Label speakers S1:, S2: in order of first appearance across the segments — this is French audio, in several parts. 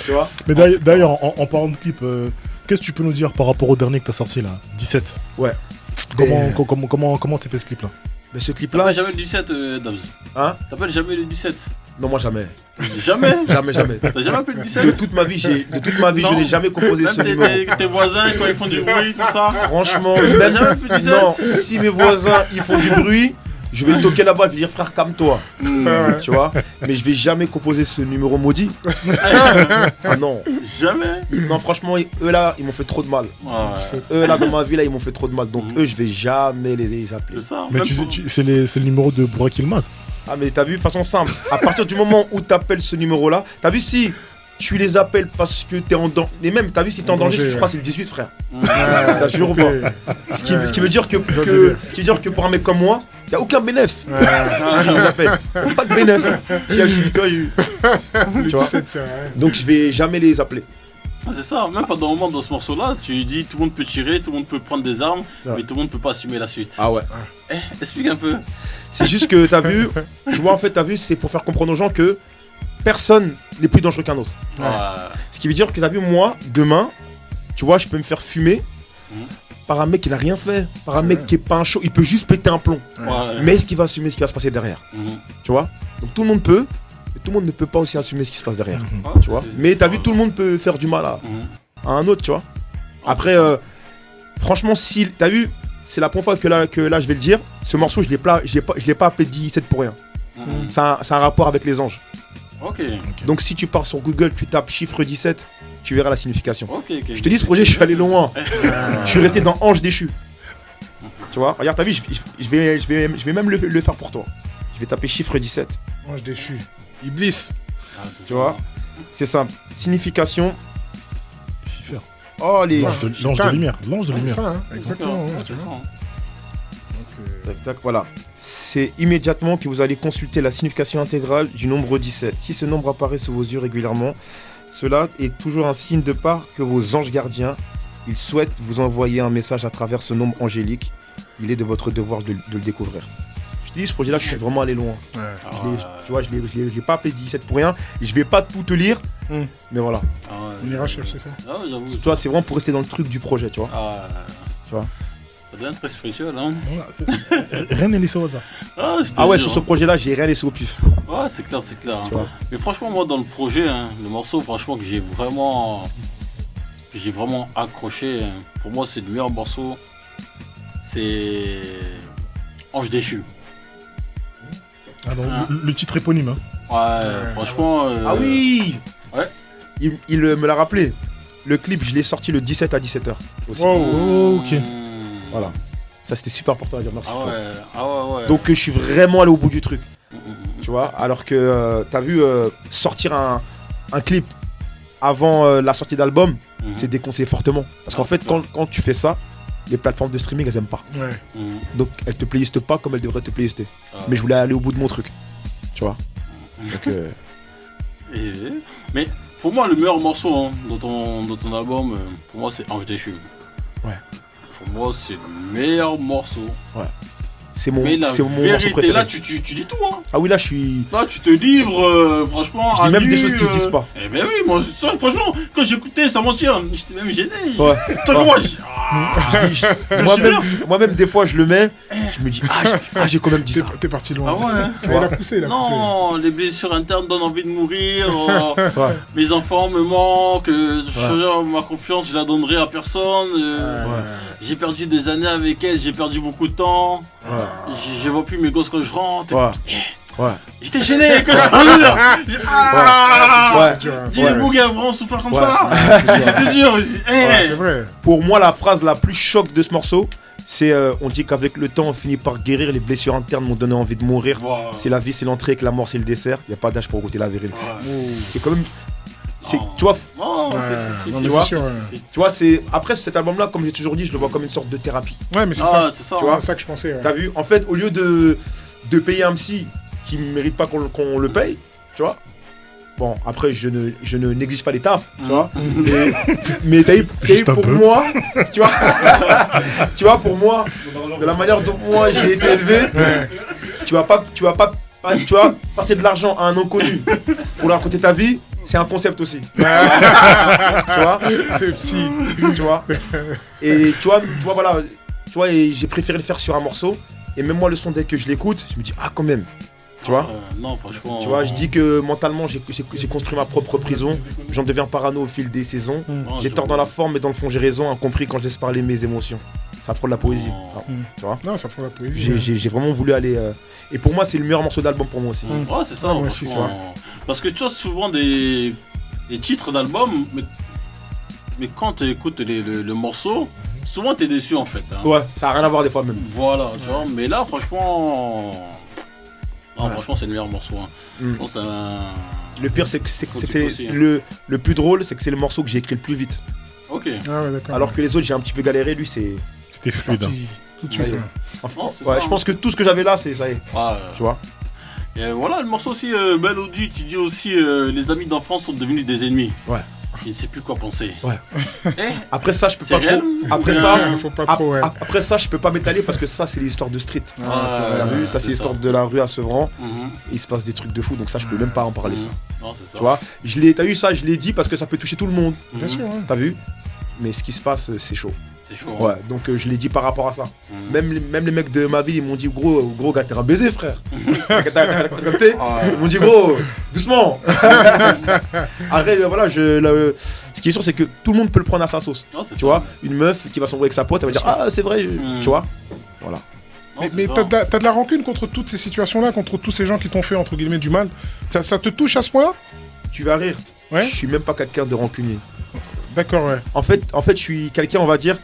S1: Tu vois.
S2: Mais d'ailleurs, en parlant de clip, qu'est-ce que tu peux nous dire par rapport au dernier que t'as sorti là, 17?
S1: Ouais.
S2: Comment s'est fait ce clip là?
S1: Mais ce clip là.
S3: T'as pas jamais le 17, Dabs?
S1: Hein?
S3: T'as pas jamais le 17?
S1: Non, moi jamais.
S3: Jamais?
S1: Jamais.
S3: T'as jamais appelé le 17?
S1: De toute ma vie, je n'ai jamais composé
S3: même
S1: ce numéro.
S3: tes voisins, quand ils font du bruit, tout ça.
S1: Franchement,
S3: T'as jamais appelé le 17?
S1: non, si mes voisins ils font du bruit, je vais toquer là-bas, je vais dire frère, calme-toi. Tu vois. Mais je vais jamais composer ce numéro maudit. Ah non.
S3: Jamais?
S1: Non, franchement, eux là, ils m'ont fait trop de mal.
S3: Ouais.
S1: Eux là, dans ma vie, là, ils m'ont fait trop de mal. Donc eux, je vais jamais les appeler.
S3: C'est ça.
S2: Mais c'est le numéro de Burak Yilmaz.
S1: Ah mais t'as vu, de façon simple, à partir du moment où t'appelles ce numéro là, t'as vu si tu les appelles parce que t'es en danger, et même t'as vu si t'es en danger, je crois que c'est le 18 frère. T'as jure ou pas? Ce qui veut dire que pour un mec comme moi, y'a aucun bénéf. Si je les appelle, pas de bénéf. Si
S4: Le 17 c'est vrai.
S1: Donc je vais jamais les appeler.
S3: Ah, c'est ça, même pendant un moment dans ce morceau-là, tu dis tout le monde peut tirer, tout le monde peut prendre des armes, mais tout le monde peut pas assumer la suite.
S1: Ah ouais.
S3: Explique un peu.
S1: C'est juste que t'as vu, tu vois en fait, c'est pour faire comprendre aux gens que personne n'est plus dangereux qu'un autre.
S3: Ouais.
S1: Ce qui veut dire que t'as vu, moi, demain, tu vois, je peux me faire fumer par un mec qui n'a rien fait, par un mec qui est pas un show, il peut juste péter un plomb.
S3: Ouais.
S1: Mais est-ce qu'il va assumer ce qui va se passer derrière? Tu vois? Donc tout le monde peut, mais tout le monde ne peut pas aussi assumer ce qui se passe derrière. Tu vois? Mais t'as vu, tout le monde peut faire du mal à un autre, tu vois? Après, franchement, si t'as vu, c'est la première fois que là je vais le dire, ce morceau, je l'ai pas appelé 17 pour rien. C'est un rapport avec les anges.
S3: Ok.
S1: Donc si tu pars sur Google, tu tapes chiffre 17, tu verras la signification.
S3: Ok.
S1: Je te dis, ce projet, je suis allé loin. Je suis resté dans Ange déchu. Tu vois, regarde, t'as vu, je vais même le faire pour toi. Je vais taper chiffre 17.
S4: Ange déchu. Iblis.
S1: Tu vois, c'est simple. Signification.
S2: Lucifer.
S1: Oh, les.
S2: L'ange de lumière. L'ange de
S4: C'est
S2: lumière.
S4: ça, hein, exactement.
S3: Ouais,
S4: ouais,
S3: c'est
S4: tu vois.
S3: ça.
S1: Tac, voilà. C'est immédiatement que vous allez consulter la signification intégrale du nombre 17. Si ce nombre apparaît sous vos yeux régulièrement, cela est toujours un signe de part que vos anges gardiens, ils souhaitent vous envoyer un message à travers ce nombre angélique. Il est de votre devoir de le découvrir. Je te dis, ce projet-là, je suis vraiment allé loin. Tu vois, je l'ai pas appelé 17 pour rien. Je vais pas tout te lire, mais voilà.
S4: On ira chercher ça.
S3: Ah ouais, j'avoue.
S1: Toi, c'est vraiment pour rester dans le truc du projet, tu vois. Tu vois.
S3: Ça devient très spirituel, hein.
S2: Rien n'est laissé au hasard.
S1: Ah ouais, sur ce projet-là, j'ai rien laissé au pif.
S3: Ouais, c'est clair, c'est clair.
S1: Tu vois.
S3: Mais franchement, moi, dans le projet, le morceau, franchement, que j'ai vraiment accroché. Pour moi, c'est le meilleur morceau. C'est Ange déchu.
S2: Ah non, le titre éponyme. Hein.
S3: Ouais, franchement.
S1: Ah oui.
S3: Ouais.
S1: Il me l'a rappelé. Le clip, je l'ai sorti le 17 à 17h aussi.
S2: Oh, ok.
S1: Voilà. Ça, c'était super important à dire. Merci.
S3: Ah ouais.
S1: Donc, je suis vraiment allé au bout du truc. Tu vois, alors que t'as vu sortir un clip avant la sortie d'album, c'est déconseillé fortement. Parce qu'en fait, quand tu fais ça, les plateformes de streaming, elles aiment pas.
S4: Ouais.
S1: Donc, elles te playlistent pas comme elles devraient te playlister. Mais je voulais aller au bout de mon truc. Tu vois. Donc,
S3: mais pour moi, le meilleur morceau dans ton album, pour moi, c'est Ange déchu.
S1: Ouais.
S3: Pour moi, c'est le meilleur morceau.
S1: Ouais. C'est mon
S3: Mais la
S1: morceau
S3: vérité,
S1: préféré.
S3: là, tu dis tout, hein.
S1: Ah oui, là, je suis.
S3: Là, tu te livres, franchement.
S1: Je dis même des choses qui se disent pas.
S3: Eh ben oui, moi, franchement, quand j'écoutais ça mentir, j'étais même gêné.
S1: Ouais.
S3: Moi,
S1: Moi-même, des fois, je le mets, je me dis, j'ai quand même dit ça.
S4: T'es parti loin.
S3: Ah ouais.
S4: Mais il a poussé,
S3: Non, les blessures internes donnent envie de mourir.
S1: Ouais.
S3: Mes enfants me manquent. Ma confiance, je la donnerai à personne. J'ai perdu des années avec elle, j'ai perdu beaucoup de temps.
S1: Ouais.
S3: Je vois plus mes gosses quand je rentre.
S1: Ouais.
S3: J'étais gêné quand je dis les bougs a vraiment souffert comme ça. C'était dur.
S4: C'est vrai.
S1: Pour moi, la phrase la plus choc de ce morceau, c'est on dit qu'avec le temps, on finit par guérir. Les blessures internes m'ont donné envie de mourir. C'est la vie, c'est l'entrée, que la mort, c'est le dessert. Il n'y a pas d'âge pour goûter la vérité. C'est quand même. Tu vois, tu vois, c'est après cet album-là, comme j'ai toujours dit, je le vois comme une sorte de thérapie.
S4: Ouais, mais c'est ça. Tu vois, c'est ça que je pensais. Ouais.
S1: T'as vu, en fait, au lieu de payer un psy qui ne mérite pas qu'on le paye, tu vois. Bon, après, je ne néglige pas les tafs, tu vois. Mais t'as eu pour moi, tu vois. Tu vois, pour moi, de la manière dont moi j'ai été élevé, tu vas pas tu vois, passer de l'argent à un inconnu pour lui raconter ta vie, c'est un concept aussi. Tu vois,
S4: C'est psy.
S1: tu vois. Et tu vois, voilà, tu vois, et j'ai préféré le faire sur un morceau. Et même moi, le son, dès que je l'écoute, je me dis, ah, quand même. Tu vois,
S3: non, franchement.
S1: tu vois, je dis que mentalement, j'ai construit ma propre prison. J'en deviens parano au fil des saisons.
S3: Non,
S1: J'ai tort dans la forme, mais dans le fond, j'ai raison, incompris quand je laisse parler mes émotions. Ça frôle la poésie.
S3: Oh.
S1: Tu vois,
S4: Non, ça fait la poésie.
S1: j'ai vraiment voulu aller. Et pour moi, c'est le meilleur morceau d'album pour moi aussi.
S3: Ouais, c'est ça,
S4: Ah, moi aussi,
S3: franchement. Parce que tu as souvent des titres d'albums, mais quand tu écoutes le morceau, souvent tu es déçu en fait. Hein.
S1: Ouais, ça a rien à voir des fois même.
S3: Voilà, tu vois, mais là, franchement. Non,
S1: Ouais.
S3: franchement, c'est le meilleur morceau. Hein. Je pense que c'est un.
S1: Le pire, c'est que
S3: Faut que tu aussi, hein.
S1: le plus drôle, c'est que c'est le morceau que j'ai écrit le plus vite.
S3: Ok.
S4: Ah ouais, d'accord.
S1: Alors que les autres, j'ai un petit peu galéré. Lui, c'est.
S2: C'était fluide. hein.
S4: Parti tout de suite.
S1: Ouais.
S4: hein.
S1: Enfin,
S3: Non, c'est
S1: ouais,
S3: ça,
S1: je
S3: hein.
S1: pense que tout ce que j'avais là, c'est ça y est.
S3: Ah,
S1: Tu vois.
S3: et voilà, le morceau aussi, Melody, qui dit aussi les amis d'enfance sont devenus des ennemis.
S1: Ouais.
S3: Il ne sait plus quoi penser.
S1: Ouais.
S3: Eh,
S1: Après ça, je peux
S3: C'est
S1: pas
S3: réel
S1: trop. Après ça,
S4: Faut pas trop, ouais.
S1: après ça, je peux pas m'étaler parce que ça, c'est l'histoire de street. T'as vu, ça, c'est l'histoire de la rue à Sevran.
S3: Mhm.
S1: Et il se passe des trucs de fou, donc ça, je peux même pas en parler. Ça.
S3: Non, c'est ça.
S1: Tu vois. T'as vu ça, je l'ai dit parce que ça peut toucher tout le monde.
S3: Mhm.
S4: Bien sûr, hein.
S1: T'as vu. Mais ce qui se passe, c'est chaud.
S3: C'est chaud.
S1: Ouais, donc je l'ai dit par rapport à ça.
S3: Mhm.
S1: Même les mecs de ma ville, ils m'ont dit gros gars, t'es un baiser, frère. T'as capté?
S3: Ah,
S1: Ils m'ont dit gros, doucement. Arrête, voilà, ce qui est sûr, c'est que tout le monde peut le prendre à sa sauce.
S3: non, c'est
S1: Tu
S3: ça.
S1: vois, une meuf qui va s'embrouiller avec sa pote, elle va dire ah c'est vrai,
S3: Mhm.
S1: tu vois. Voilà.
S3: Non,
S4: Mais,
S3: c'est
S4: mais
S3: ça.
S4: t'as de la rancune contre toutes ces situations-là, contre tous ces gens qui t'ont fait, entre guillemets, du mal. Ça te touche à ce point-là?
S1: Tu vas rire.
S4: Ouais.
S1: Je suis même pas quelqu'un de rancunier.
S4: D'accord, ouais.
S1: En fait, je suis quelqu'un, on va dire.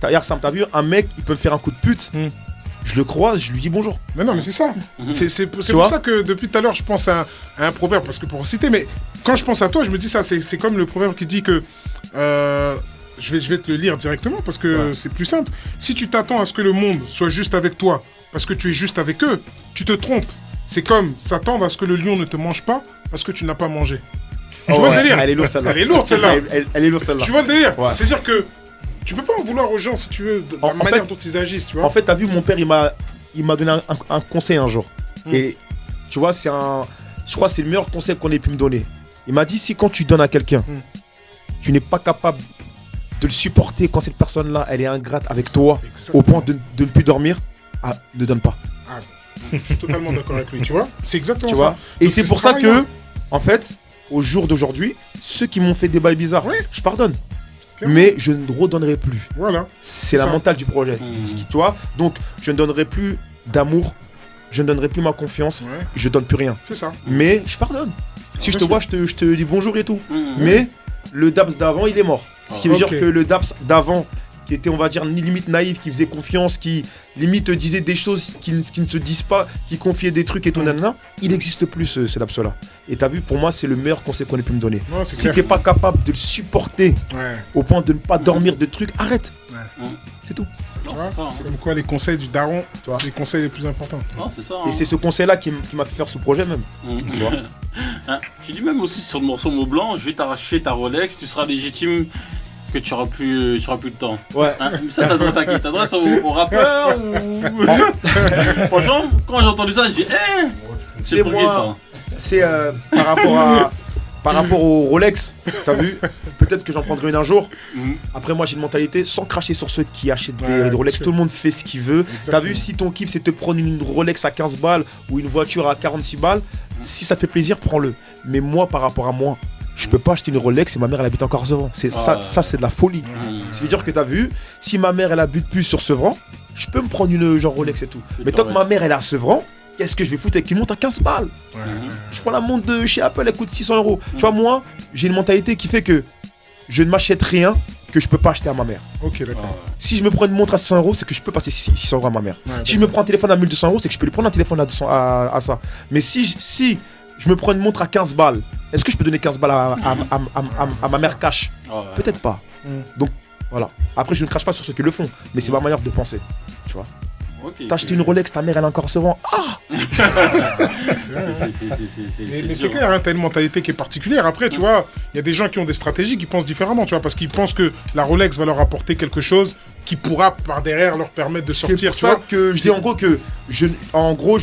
S1: Regarde Sam, t'as vu, un mec, il peut me faire un coup de pute. Je le croise, je lui dis bonjour.
S4: Mais non, mais c'est ça.
S3: Mhm.
S4: C'est
S1: vois
S4: pour ça que depuis tout à l'heure, je pense à un proverbe, parce que pour citer, mais quand je pense à toi, je me dis ça, c'est comme le proverbe qui dit que. Je vais te le lire directement, parce que
S1: Ouais.
S4: c'est plus simple. Si tu t'attends à ce que le monde soit juste avec toi, parce que tu es juste avec eux, tu te trompes. C'est comme s'attendre à ce que le lion ne te mange pas, parce que tu n'as pas mangé. Tu vois
S1: Ouais,
S4: le délire?
S1: Elle est lourde celle-là.
S4: Elle est lourde, celle-là.
S1: Elle est lourde celle-là.
S4: Tu vois le délire?
S1: Ouais.
S4: C'est-à-dire que tu peux pas en vouloir aux gens, si tu veux, de la
S1: En
S4: manière
S1: fait-
S4: dont ils agissent, tu vois.
S1: En fait, t'as vu, mon père, il m'a donné un conseil un jour. Et tu vois, je crois que c'est le meilleur conseil qu'on ait pu me donner. Il m'a dit, si quand tu donnes à quelqu'un, tu n'es pas capable de le supporter quand cette personne-là, elle est ingrate avec toi, au point de ne plus dormir, ne donne pas.
S4: Je suis totalement d'accord avec lui, tu vois. C'est exactement
S1: Tu
S4: ça.
S1: vois. Et
S4: Donc,
S1: c'est pour ça
S4: pareil,
S1: que,
S4: hein.
S1: en fait, au jour d'aujourd'hui, ceux qui m'ont fait des bails bizarres,
S4: Ouais.
S1: je pardonne.
S4: Clairement.
S1: Mais je ne redonnerai plus.
S4: Voilà.
S1: C'est la
S4: ça.
S1: mentale du projet.
S3: Mhm.
S1: Tu vois. Donc, je ne donnerai plus d'amour, je ne donnerai plus ma confiance,
S4: Ouais.
S1: je donne plus rien.
S4: C'est ça.
S1: Mais je pardonne. Si je te
S4: Bien
S1: vois, je te dis bonjour et tout.
S3: Mhm.
S1: Mais le Daps d'avant, il est mort. Ce qui veut
S4: Ok.
S1: dire que le Daps d'avant, qui était, on va dire, limite naïf, qui faisait confiance, qui limite disait des choses qui ne se disent pas, qui confiait des trucs et tout, nanana, il n'existe plus ce Daps-là. Et t'as vu, pour moi, c'est le meilleur conseil qu'on ait pu me donner.
S4: Non, c'est
S1: Si
S4: clair.
S1: t'es pas capable de le supporter
S4: Ouais.
S1: au point de ne pas dormir de trucs, arrête.
S3: Mhm.
S1: C'est tout.
S3: Non,
S4: Tu vois,
S3: c'est ça. Hein.
S4: c'est comme quoi les conseils du daron,
S1: Tu vois.
S4: c'est les conseils les plus importants.
S3: Non, c'est ça.
S1: Et
S3: hein.
S1: c'est ce conseil-là qui m'a fait faire ce projet même.
S3: Mhm.
S1: Tu vois.
S3: Hein, tu dis même aussi sur le morceau Mot Blanc, je vais t'arracher ta Rolex, tu seras légitime que tu auras plus le temps.
S1: Ouais.
S3: Hein, ça t'adresse à qui? T'adresses au rappeur ou... Franchement, quand j'ai entendu ça, j'ai dit
S1: C'est
S3: c'est pour qui
S1: moi.
S3: ça?
S1: C'est par rapport au Rolex, t'as vu. Peut-être que j'en prendrai une un jour.
S3: Mhm.
S1: Après, moi, j'ai une mentalité sans cracher sur ceux qui achètent
S4: Ouais,
S1: des Rolex.
S4: sûr.
S1: Tout le monde fait ce qu'il veut. T'as
S4: Exactement.
S1: vu, si ton kiff, c'est de te prendre une Rolex à 15 balles ou une voiture à 46 balles, si ça te fait plaisir, prends-le. Mais moi, par rapport à moi, je peux pas acheter une Rolex et ma mère, elle habite encore Sevran.
S3: Ah.
S1: Ça, c'est de la folie.
S3: Mhm.
S1: Ça veut dire que t'as vu, si ma mère, elle habite plus sur Sevran, je peux me prendre une genre Rolex et tout.
S3: C'est
S1: Mais tant que
S3: correct.
S1: ma mère, elle est à Sevran, qu'est-ce que je vais foutre avec une montre à 15 balles?
S4: Ouais.
S3: Mhm.
S1: Je prends la montre de chez Apple, elle coûte 600 euros. Tu vois, moi, j'ai une mentalité qui fait que je ne m'achète rien que je peux pas acheter à ma mère.
S4: Ok, d'accord.
S3: Ah,
S1: Si je me prends une montre à 600 euros, c'est que je peux passer 600 euros à ma mère.
S4: Ouais,
S1: Si je me prends un téléphone à 1200 euros, c'est que je peux lui prendre un téléphone à ça. Mais si je me prends une montre à 15 balles, est-ce que je peux donner 15 balles à ma mère cash?
S3: ouais.
S1: Peut-être pas.
S4: Mm.
S1: Donc, voilà. Après, je ne crache pas sur ceux qui le font, mais c'est ma manière de penser. Tu vois.
S3: Ok.
S1: T'as acheté une Rolex, ta mère, elle est encore Sevran. Ah!
S4: C'est vrai, hein. Mais c'est clair, hein, t'as une mentalité qui est particulière. Après, tu vois, il y a des gens qui ont des stratégies, qui pensent différemment, tu vois, parce qu'ils pensent que la Rolex va leur apporter quelque chose qui pourra par derrière leur permettre de
S1: C'est
S4: sortir,
S1: pour
S4: tu
S1: ça
S4: vois.
S1: que je dis en gros que je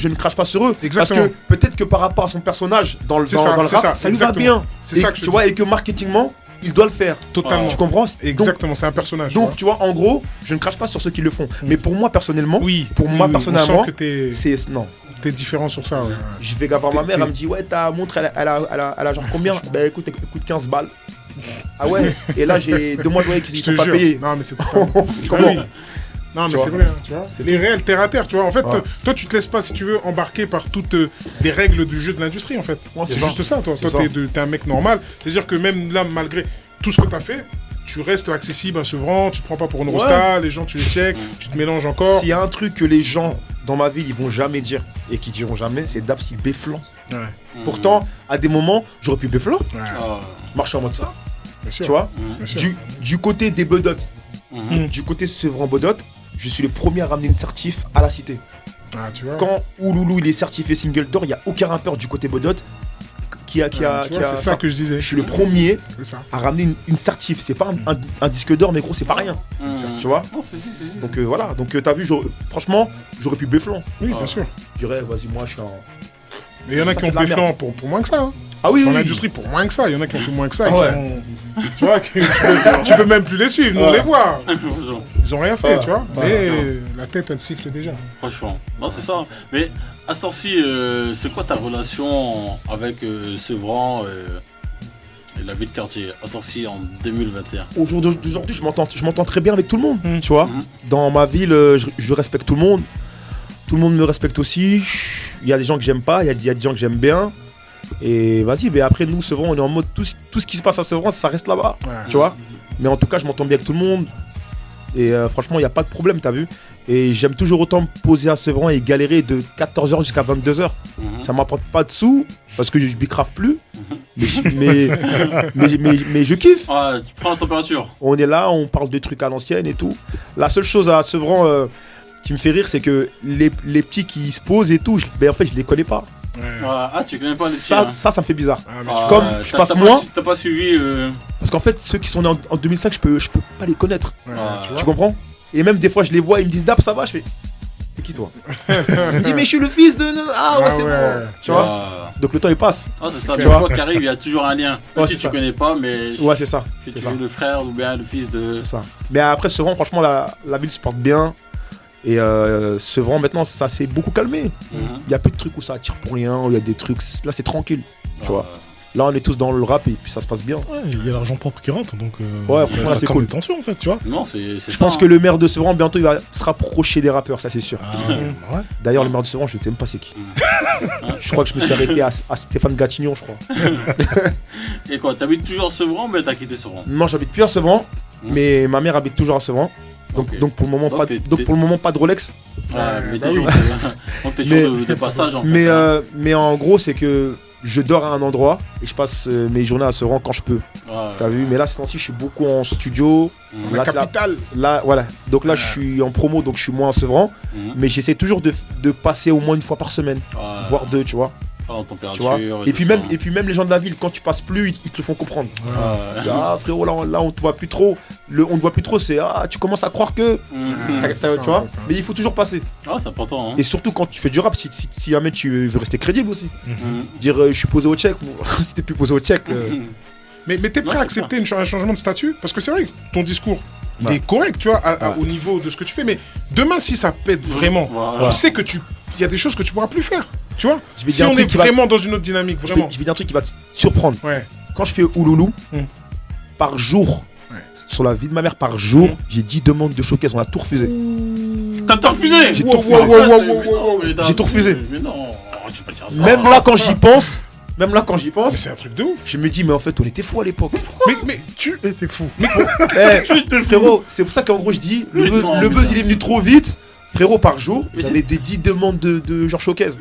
S1: ne crache pas sur eux.
S4: Exactement.
S1: Parce que peut-être que par rapport à son personnage dans le
S4: C'est ça,
S1: rap,
S4: c'est ça,
S1: ça lui va
S4: exactement.
S1: bien.
S4: C'est
S1: Et
S4: ça que je
S1: tu
S4: te
S1: vois, et que marketingement, il doit le faire.
S4: Totalement.
S1: Tu comprends?
S4: Exactement, c'est un personnage.
S1: Donc, tu vois, en gros, je ne crache pas sur ceux qui le font. Mais pour moi, personnellement,
S4: oui,
S1: pour moi,
S4: on
S1: personnellement,
S4: sent que
S1: c'est. Non.
S4: t'es différent sur ça. Ouais.
S1: Je vais voir ma mère, elle me dit, ouais, ta montre, elle a genre combien? Ben écoute 15 balles. Ah ouais? Et là, j'ai 2 mois de loyer qui
S4: Je
S1: sont
S4: te
S1: pas
S4: jure.
S1: payés.
S4: Non, mais c'est
S1: Comment?
S4: Oui. Non, mais
S1: Tu
S4: c'est
S1: vois.
S4: vrai, hein, tu vois. Les réels terre à terre, tu vois. En fait,
S1: Ouais.
S4: toi, tu te laisses pas, si tu veux, embarquer par toutes les règles du jeu de l'industrie, en fait.
S1: Ouais,
S4: c'est
S1: c'est ça.
S4: juste ça, toi.
S1: C'est
S4: Toi,
S1: ça.
S4: t'es un mec normal. C'est-à-dire que même là, malgré tout ce que t'as fait, tu restes accessible à Sevran, tu te prends pas pour une
S1: Ouais.
S4: rosta, les gens, tu les checks, tu te mélanges encore.
S1: S'il y a un truc que les gens dans ma ville, ils vont jamais dire et qui diront jamais, c'est Dapsy Béflan.
S4: Ouais,
S1: Pourtant, à des moments, j'aurais pu Béflan,
S4: ouais,
S1: marcher en mode ça,
S4: bien sûr.
S1: tu vois.
S4: Bien sûr.
S1: Du côté des Bedottes, du côté Sevran Bedot, je suis le premier à ramener une certif à la cité.
S4: Ah, tu vois.
S1: Quand Ouloulou il est certifié single d'or, il n'y a aucun rappeur du côté Bedot qui a
S4: Tu vois, c'est ça que je disais.
S1: Je suis le premier
S4: C'est ça.
S1: à ramener une certif. C'est pas un disque d'or, mais gros, c'est pas rien. Tu vois.
S3: Non, si.
S1: Donc voilà. Donc t'as vu, franchement, j'aurais pu Béflan.
S4: Oui, bien sûr.
S1: Je dirais, vas-y, moi, je suis un.
S4: Mais il y en a
S1: Ça,
S4: qui ont
S1: c'est de la
S4: Béflan pour moins que ça. Hein.
S1: Ah oui,
S4: Dans
S1: oui.
S4: l'industrie, pour moins que ça. Il y en a qui ont fait moins que ça.
S1: Ah
S4: qui
S1: ouais.
S4: ont- Tu vois, tu peux même plus les suivre, nous on
S1: Ouais.
S4: les voit.
S3: Bonjour.
S4: Ils ont rien fait,
S1: Ouais.
S4: tu vois.
S1: Ouais.
S4: Mais la tête, elle siffle déjà.
S3: Franchement, non, c'est ça. Mais à ce temps-ci, c'est quoi ta relation avec Sevran et la vie de quartier à ce temps-ci en 2021?
S1: Au jour d'aujourd'hui, je m'entends très bien avec tout le monde.
S4: Mm.
S1: Tu vois.
S3: Mhm.
S1: Dans ma ville, je respecte tout le monde. Tout le monde me respecte aussi. Il y a des gens que j'aime pas, il y a des gens que j'aime bien. Et vas-y, mais après nous, Sevran, on est en mode tout ce qui se passe à Sevran, ça reste là-bas.
S4: Ouais.
S1: Tu vois. Mais en tout cas, je m'entends bien avec tout le monde. Et franchement, il n'y a pas de problème, t'as vu. Et j'aime toujours autant me poser à Sevran et galérer de 14h jusqu'à 22h. Ça m'apporte pas de sous, parce que je bicrave plus. Mais je kiffe.
S3: Ah, tu prends la température.
S1: On est là, on parle de trucs à l'ancienne et tout. La seule chose à Sevran qui me fait rire, c'est que les petits qui se posent et tout, en fait, je les connais pas.
S4: Ouais.
S3: Ah, tu connais pas les
S1: Ça,
S3: tiens.
S1: ça me fait bizarre.
S4: Ah, mais
S3: Ah,
S1: comme je
S3: t'as-
S1: passe
S3: t'as
S1: moins-
S3: T'as pas suivi.
S1: Parce qu'en fait, ceux qui sont nés en 2005, je peux pas les connaître.
S4: ouais,
S3: Ah,
S4: tu vois.
S1: Tu comprends? Et même des fois, je les vois, ils me disent Dap, ça va? Je fais t'es qui toi? Il me dit mais je suis le fils de. Ah ouais,
S4: Ah
S1: c'est
S4: ouais.
S1: bon. Tu vois?
S3: Ah,
S1: Donc le temps il passe.
S3: c'est ça.
S1: Tu
S3: Tu
S1: vois.
S3: vois qui arrive, il y a toujours un lien. Même
S1: Ouais,
S3: si
S1: c'est
S3: tu
S1: ça.
S3: connais pas, mais
S1: Ouais, c'est ça.
S3: si
S1: C'est
S3: tu
S1: ça.
S3: es le frère ou bien le fils de.
S1: C'est ça. Mais après, Sevran, franchement, la ville se porte bien. Et Sevran, maintenant, ça s'est beaucoup calmé.
S3: Mhm.
S1: Il y a plus de trucs où ça attire pour rien, où il y a des trucs. Là, c'est tranquille. Tu vois.
S3: Ah,
S1: Là, on est tous dans le rap et puis ça se passe bien.
S2: Ouais, il y a l'argent propre qui rentre, donc
S1: Ouais, franchement,
S2: ça
S1: c'est
S2: calme
S1: cool.
S2: les tensions en fait, tu vois.
S3: non, c'est
S1: Je pense que le maire de Sevran, bientôt, il va se rapprocher des rappeurs, ça c'est sûr.
S2: Ah ouais.
S1: D'ailleurs, le maire de Sevran, je ne sais même pas c'est qui.
S3: Hein
S1: Je crois que je me suis arrêté à Stéphane Gatignon, je crois.
S3: Et quoi, t'habites toujours Sevran, mais t'as quitté Sevran?
S1: Non, j'habite plus à Sevran, mais ma mère habite toujours à Sevran. Donc,
S3: Ok.
S1: donc, pour, le moment,
S3: Donc,
S1: pas,
S3: t'es-
S1: donc
S3: t'es-
S1: pour le moment, pas de Rolex.
S3: Ah, mais
S4: bah
S3: t'es
S4: oui.
S3: toujours donc t'es toujours de passage en fait.
S1: Mais,
S3: hein.
S1: mais en gros, c'est que je dors à un endroit et je passe mes journées à Sevran quand je peux.
S3: Ah,
S1: T'as vu? Mais là, ces temps-ci, je suis beaucoup en studio.
S3: mhm,
S4: La
S1: Là, c'est
S4: capitale.
S1: Là, voilà. Donc là, je suis en promo, donc je suis moins à Sevran.
S3: mhm.
S1: Mais j'essaie toujours de passer au moins une fois par semaine,
S3: Ah,
S1: voire 2, tu vois.
S3: en
S1: Tu
S3: température.
S1: vois.
S3: tout
S1: Et puis même,
S3: ça.
S1: les gens de la ville, quand tu passes plus, ils te le font comprendre.
S3: Ah,
S1: C'est, ah frérot, là on te voit plus trop. On te voit plus trop, c'est ah tu commences à croire que.
S3: mhm.
S1: Ça,
S4: ça,
S1: tu vois.
S4: en fait, hein.
S1: Mais il faut toujours passer.
S3: Ah, c'est important. Hein.
S1: Et surtout quand tu fais du rap, si jamais tu veux rester crédible aussi.
S3: Mhm.
S1: Dire je suis posé au check, si t'es plus posé au check.
S4: Mais t'es prêt
S3: Ouais,
S4: à
S3: c'est
S4: accepter un changement de statut? Parce que c'est vrai que ton discours, il
S1: Ouais.
S4: est correct, tu vois,
S1: Ouais.
S4: au niveau de ce que tu fais. Mais demain, si ça pète vraiment,
S3: Voilà.
S4: tu sais que il y a des choses que tu pourras plus faire. Tu vois?
S1: Je vais
S4: Si
S1: dire un
S4: on
S1: truc
S4: est
S1: qui va-
S4: vraiment dans une autre dynamique,
S1: Je vais
S4: vraiment.
S1: dire un truc qui va te surprendre.
S4: Ouais.
S1: Quand je fais Ouloulou,
S4: Mm.
S1: par jour,
S4: Ouais.
S1: sur la vie de ma mère par jour,
S4: Mm.
S1: j'ai 10 demandes de showcase, on a tout refusé.
S3: T'as tout refusé?
S1: J'ai
S3: Wow,
S1: tout
S3: wow,
S1: refusé.
S3: wow, wow,
S4: Wow,
S3: wow, wow, mais t'as
S1: J'ai tout refusé.
S3: Mais non, tu peux pas dire ça.
S1: Même là quand j'y pense,
S4: Mais c'est un truc de ouf.
S1: je me dis mais en fait on était fous à l'époque.
S4: Mais tu.
S2: T'es fou.
S1: Eh, frérot, c'est pour ça qu'en gros je dis,
S3: Mais non,
S1: le
S3: mais
S1: buzz
S3: non.
S1: il est venu trop vite. Frérot, par jour,
S3: Mais
S1: j'avais des 10 demandes de genre showcase.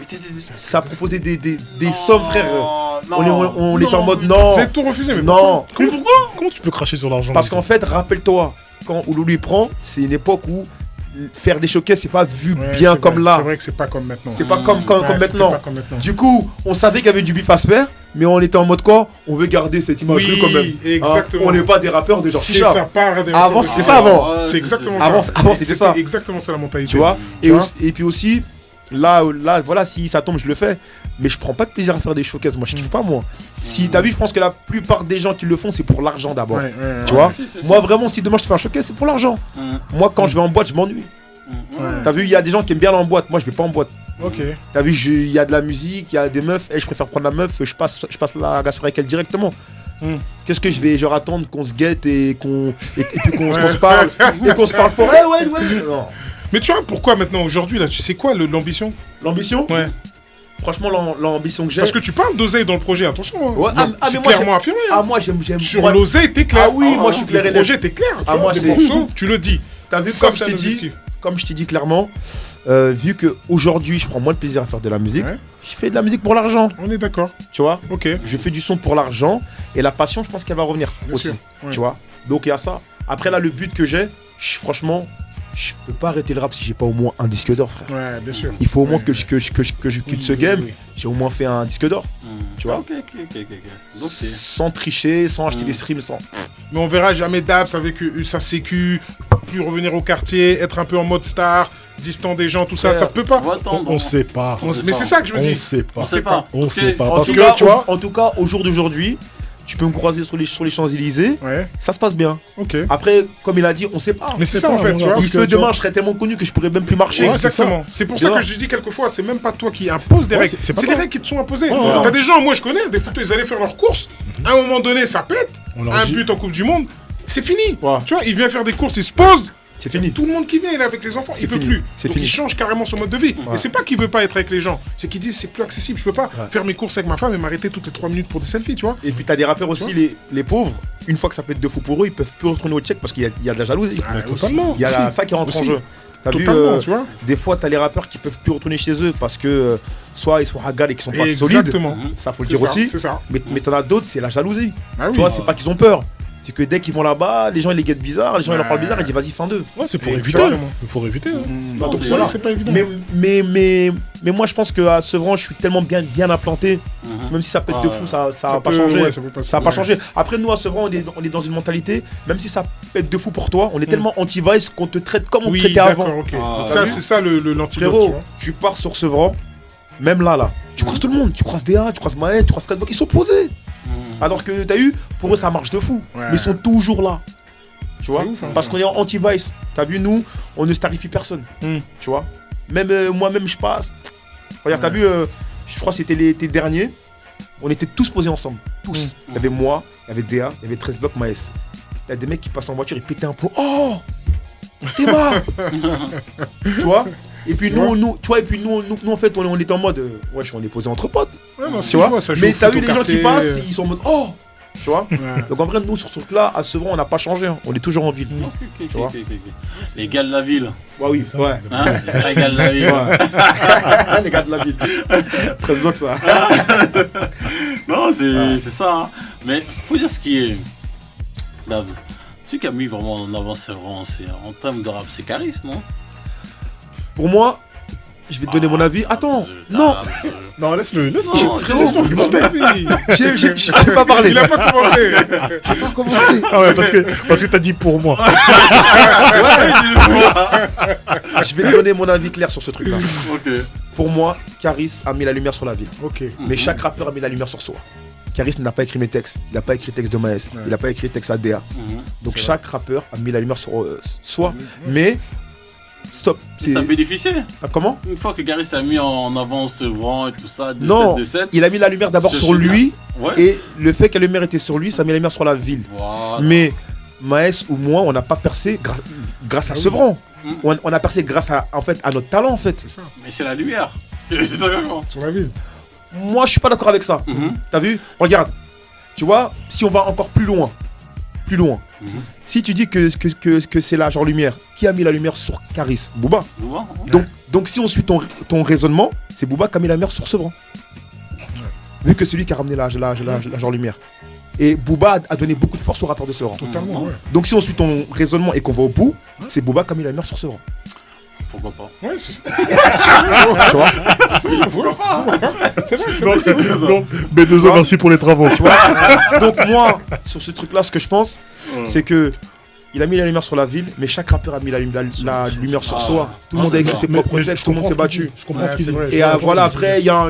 S1: Ça proposait des sommes, frère. On était en mode non.
S4: Vous avez tout refusé, mais
S1: Non.
S2: Comment tu peux cracher sur l'argent
S1: Parce
S2: comme
S1: qu'en fait, rappelle-toi, quand Ouloulou il prend, c'est une époque où faire des showcases, c'est pas vu
S4: Ouais,
S1: bien
S4: c'est
S1: comme
S4: vrai,
S1: là.
S4: C'est vrai que c'est pas comme maintenant.
S1: C'est pas comme
S4: Ouais,
S1: maintenant.
S4: c'était pas comme maintenant.
S1: Du coup, on savait qu'il y avait du bif à se faire, mais on était en mode quoi? On veut garder cette image
S4: Oui,
S1: quand même. Hein,
S4: exactement.
S1: on n'est pas des rappeurs de genre
S4: C'est
S1: chicha.
S4: ça, part des
S1: Avant,
S4: rapports
S1: c'était
S4: de-
S1: ça avant.
S3: Ouais,
S4: C'est exactement
S1: Avant,
S4: ça.
S1: avant, c'était ça.
S4: exactement ça la mentalité.
S1: Tu vois,
S4: Tu
S1: et,
S4: vois
S1: et puis aussi, là, voilà, si ça tombe, je le fais. Mais je prends pas de plaisir à faire des showcases. Moi, je kiffe pas, moi. Si t'as vu, je pense que la plupart des gens qui le font, c'est pour l'argent d'abord.
S4: Ouais, ouais,
S1: Tu
S4: ouais.
S1: vois,
S3: c'est
S1: moi vraiment, si demain je te fais un showcase, c'est pour l'argent. Moi, quand je vais en boîte, je m'ennuie.
S4: Ouais.
S1: T'as vu, il y a des gens qui aiment bien aller en boîte. Moi, je vais pas en boîte.
S4: Ok.
S1: T'as vu, il y a de la musique, il y a des meufs. Et je préfère prendre la meuf, je passe la soirée avec elle directement. Qu'est-ce que je vais genre attendre qu'on se guette et puis qu'on se parle et qu'on se parle fort. Ouais. Non.
S4: Mais tu vois, pourquoi maintenant, aujourd'hui, là, tu sais quoi l'ambition?
S1: L'ambition,
S4: Ouais.
S1: franchement, l'ambition que j'ai.
S4: Parce que tu parles d'oseille dans le projet, attention. Hein.
S1: Ouais,
S4: Non,
S1: mais
S4: c'est
S1: moi,
S4: clairement affirmé. Hein.
S1: moi j'aime.
S4: Sur
S1: moi-
S4: l'oseille, t'es clair.
S1: Ah oui, moi, je suis clair et
S4: Le
S1: net.
S4: projet, t'es clair. Tu
S1: Ah,
S4: vois,
S1: moi,
S4: des
S1: c'est-
S4: morceaux, tu le dis.
S1: T'as vu,
S4: Ça,
S1: comme
S4: c'est
S1: je
S4: un
S1: t'ai dit,
S4: objectif.
S1: comme je t'ai dit clairement, vu que aujourd'hui je prends moins de plaisir à faire de la musique,
S4: Ouais.
S1: je fais de la musique pour l'argent,
S4: On est d'accord.
S1: tu vois.
S4: Ok.
S1: Je fais du son pour l'argent et la passion, je pense qu'elle va revenir
S4: Bien
S1: aussi,
S4: sûr, ouais.
S1: tu vois. Donc il y a ça. Après là, le but que j'ai, franchement, je peux pas arrêter le rap si j'ai pas au moins un disque d'or, frère.
S4: Ouais, bien sûr.
S1: Il faut au moins
S4: Ouais,
S1: que je quitte
S4: Oui,
S1: ce
S4: oui,
S1: game.
S4: oui.
S1: J'ai au moins fait un disque d'or, tu vois.
S3: Ok. Donc c'est.
S1: Sans tricher, sans acheter des streams, sans.
S4: Mais on verra jamais Dabs avec sa sécu, plus revenir au quartier, être un peu en mode star, distant des gens, tout ça.
S1: Ouais.
S4: Ça peut pas.
S3: On va attendre.
S2: On sait pas.
S3: On sait
S4: Mais
S3: pas.
S4: c'est ça que je me
S2: On
S4: dis.
S2: sait pas.
S3: On sait pas.
S2: On
S3: Parce
S2: sait
S3: que-
S2: pas.
S1: En
S2: Parce
S1: tout
S2: que,
S1: cas,
S2: tu vois,
S1: en tout cas, au jour d'aujourd'hui, tu peux me croiser sur les Champs-Élysées,
S4: Ouais,
S1: ça se passe bien.
S4: ok.
S1: Après, comme il a dit, on sait pas.
S4: Mais c'est
S2: sait
S4: ça
S2: pas,
S4: en fait,
S2: mon
S4: tu
S2: gars.
S4: vois.
S1: Il
S2: parce
S1: se
S2: que
S1: peut
S2: tu vois-
S1: demain, je serais tellement connu que je pourrais même plus marcher.
S4: Ouais, exactement. C'est pour ça
S1: Tu
S4: que
S1: vois.
S4: je dis quelquefois, c'est même pas toi qui imposes des
S2: Ouais,
S4: règles.
S2: c'est pas
S4: C'est les
S2: toi.
S4: règles qui te sont imposées.
S2: Ouais,
S4: T'as des gens, moi je connais, des photos, ils allaient faire leurs courses. À un moment donné, ça pète.
S2: On leur
S4: Un
S2: dit-
S4: but en Coupe du Monde, c'est fini.
S1: Ouais.
S4: Tu vois, il vient faire des courses, il se pose.
S1: C'est fini.
S4: Tout le monde qui vient, il est avec les enfants,
S1: C'est
S4: il veut
S1: fini.
S4: plus.
S1: C'est
S4: Donc
S1: fini.
S4: il change carrément son mode de vie.
S1: Ouais.
S4: Et c'est pas qu'il veut pas être avec les gens, c'est qu'il dit c'est plus accessible. Je peux pas faire mes courses avec ma femme et m'arrêter toutes les 3 minutes pour des selfies, tu vois.
S1: Et puis t'as des rappeurs aussi,
S4: vois
S1: les pauvres, une fois que ça peut être de fou pour eux, ils peuvent plus retourner au check parce qu'il y a de la jalousie.
S4: Ah,
S2: totalement.
S1: Il y a
S4: aussi.
S1: ça qui rentre en
S4: Aussi.
S1: jeu. T'as vu,
S4: Totalement, tu vois.
S1: des fois t'as les rappeurs qui peuvent plus retourner chez eux parce que soit ils sont hagards et qu'ils sont pas solides,
S4: Exactement.
S1: ça faut le
S4: C'est
S1: dire
S4: ça,
S1: aussi.
S4: c'est ça.
S1: Mais t'en as d'autres, c'est la jalousie.
S4: Ah oui.
S1: Tu vois, c'est pas qu'ils ont peur. C'est que dès qu'ils vont là-bas, les gens ils les guettent bizarres, les gens ils leur parlent
S4: Ouais.
S1: bizarre, ils disent vas-y, fin d'eux.
S2: Ouais, c'est pour éviter.
S4: Exactement.
S2: Il faut éviter. Hein.
S3: Non,
S4: Donc
S3: c'est-
S4: c'est vrai que c'est pas évident.
S1: Mais moi je pense qu'à Sevran, je suis tellement bien implanté, même si ça pète de fou, ça va pas
S4: peut-
S1: changer.
S4: ouais, ça peut pas se-
S1: Ça va pas
S4: ouais.
S1: changer. Après, nous à Sevran, on est dans une mentalité, même si ça pète de fou pour toi, on est tellement anti-vice qu'on te traite comme on te
S4: Oui,
S1: traitait
S4: d'accord,
S1: avant.
S4: ok.
S3: Ah,
S4: Ça,
S1: t'as
S4: c'est ça l'antidote, tu
S1: Frérot,
S4: vois.
S1: tu pars sur Sevran, même là, tu croises tout le monde. Tu croises DA, tu croises Maët, tu croises Redbox, ils sont posés. Alors que t'as eu, pour eux ça marche de fou.
S4: Ouais.
S1: Mais ils sont toujours là. Tu vois,
S4: ouf, hein,
S1: parce
S4: ça.
S1: qu'on est en anti-vice. T'as vu, nous, on ne starifie personne. Tu vois, même moi-même, je passe. Regarde, t'as vu, je crois que c'était l'été dernier, on était tous posés ensemble. Tous. Il y avait moi, il y avait DA, il y avait 13 blocs, Maës. Il y a des mecs qui passent en voiture, ils pétaient un plomb. Oh Théma Tu vois. Et puis nous, tu vois, et puis nous en fait, on était en mode, wesh, on est posé entre potes.
S4: Ouais, non,
S1: Tu
S4: si
S1: vois,
S4: je vois, ça joue
S1: mais
S4: au
S1: t'as
S4: foot
S1: vu
S4: au
S1: les gens
S4: quartier.
S1: qui passent, ils sont en mode oh, tu vois.
S4: Ouais.
S1: Donc en vrai, nous sur ce truc-là, à Sevran, on n'a pas changé, hein. On est toujours en ville.
S3: Ok,
S1: vois.
S3: ok. Les gars de la ville.
S1: Ouais, oui, ouais.
S3: Hein les vrais gars de la ville.
S1: Les gars de la ville. 13 blocs ça.
S3: Non, c'est ça. Hein. Mais faut dire ce qui est. Dabs. Celui qui a mis vraiment en avant, c'est vraiment, en termes de rap, c'est Caris, non?
S1: Pour moi, je vais te donner mon avis. Attends, non,
S2: Non, laisse-le.
S3: Non,
S1: frérot,
S4: Oui.
S1: j'ai pas parlé.
S4: Il a pas commencé.
S1: J'ai pas commencé.
S2: Ah ouais, parce que t'as dit pour moi.
S1: Je vais te donner mon avis clair sur ce truc-là.
S3: Ok.
S1: Pour moi, Caris a mis la lumière sur la ville.
S4: Ok.
S1: Mais chaque rappeur a mis la lumière sur soi. Caris n'a pas écrit mes textes, il n'a pas écrit texte de Maës, il n'a pas écrit texte à DA. Donc
S4: C'est
S1: chaque rappeur a mis la lumière sur soi. Mais, stop.
S3: Ça a bénéficié.
S1: Ah, comment?
S3: Une fois que Caris a mis en avant ce vent et tout ça, de
S1: Non,
S3: 7 de 7.
S1: il a mis la lumière d'abord
S3: Je
S1: sur
S3: suis
S1: lui,
S3: Ouais.
S1: et le fait que la lumière était sur lui, ça a mis la lumière sur la ville.
S3: Voilà.
S1: Mais Maës ou moi, on n'a pas percé grâce à Sevran.
S3: Mm.
S1: On a percé grâce à, en fait, à notre talent, en fait.
S4: C'est ça.
S3: Mais c'est la lumière. C'est ça, comment
S4: Sur la ville.
S1: Moi, je suis pas d'accord avec ça.
S3: Mhm.
S1: T'as vu? Regarde, tu vois, si on va encore plus loin,
S3: Mhm.
S1: si tu dis que c'est la genre lumière, qui a mis la lumière sur Caris? Booba.
S3: Vous voyez, hein
S1: Donc si on suit ton raisonnement, c'est Booba qui a mis la lumière sur Sevran. Vu que c'est lui qui a ramené la genre lumière. Et Booba a donné beaucoup de force au rapport de Sevran.
S4: Totalement, ouais.
S1: Donc si on suit ton raisonnement et qu'on va au bout, c'est Booba qui a mis la lumière sur Sevran.
S3: Pourquoi pas?
S4: Ouais, c'est
S1: Tu vois
S4: c'est vrai, c'est vrai.
S2: Donc, B2O, merci pour les travaux.
S1: Tu vois. Donc moi, sur ce truc-là, ce que je pense, c'est que il a mis la lumière sur la ville, mais chaque rappeur a mis la lumière sur soi. Tout le monde a écrit ses propres textes, tout le monde s'est battu.
S2: Je comprends ce qu'il dit.
S1: Et voilà, après, il y en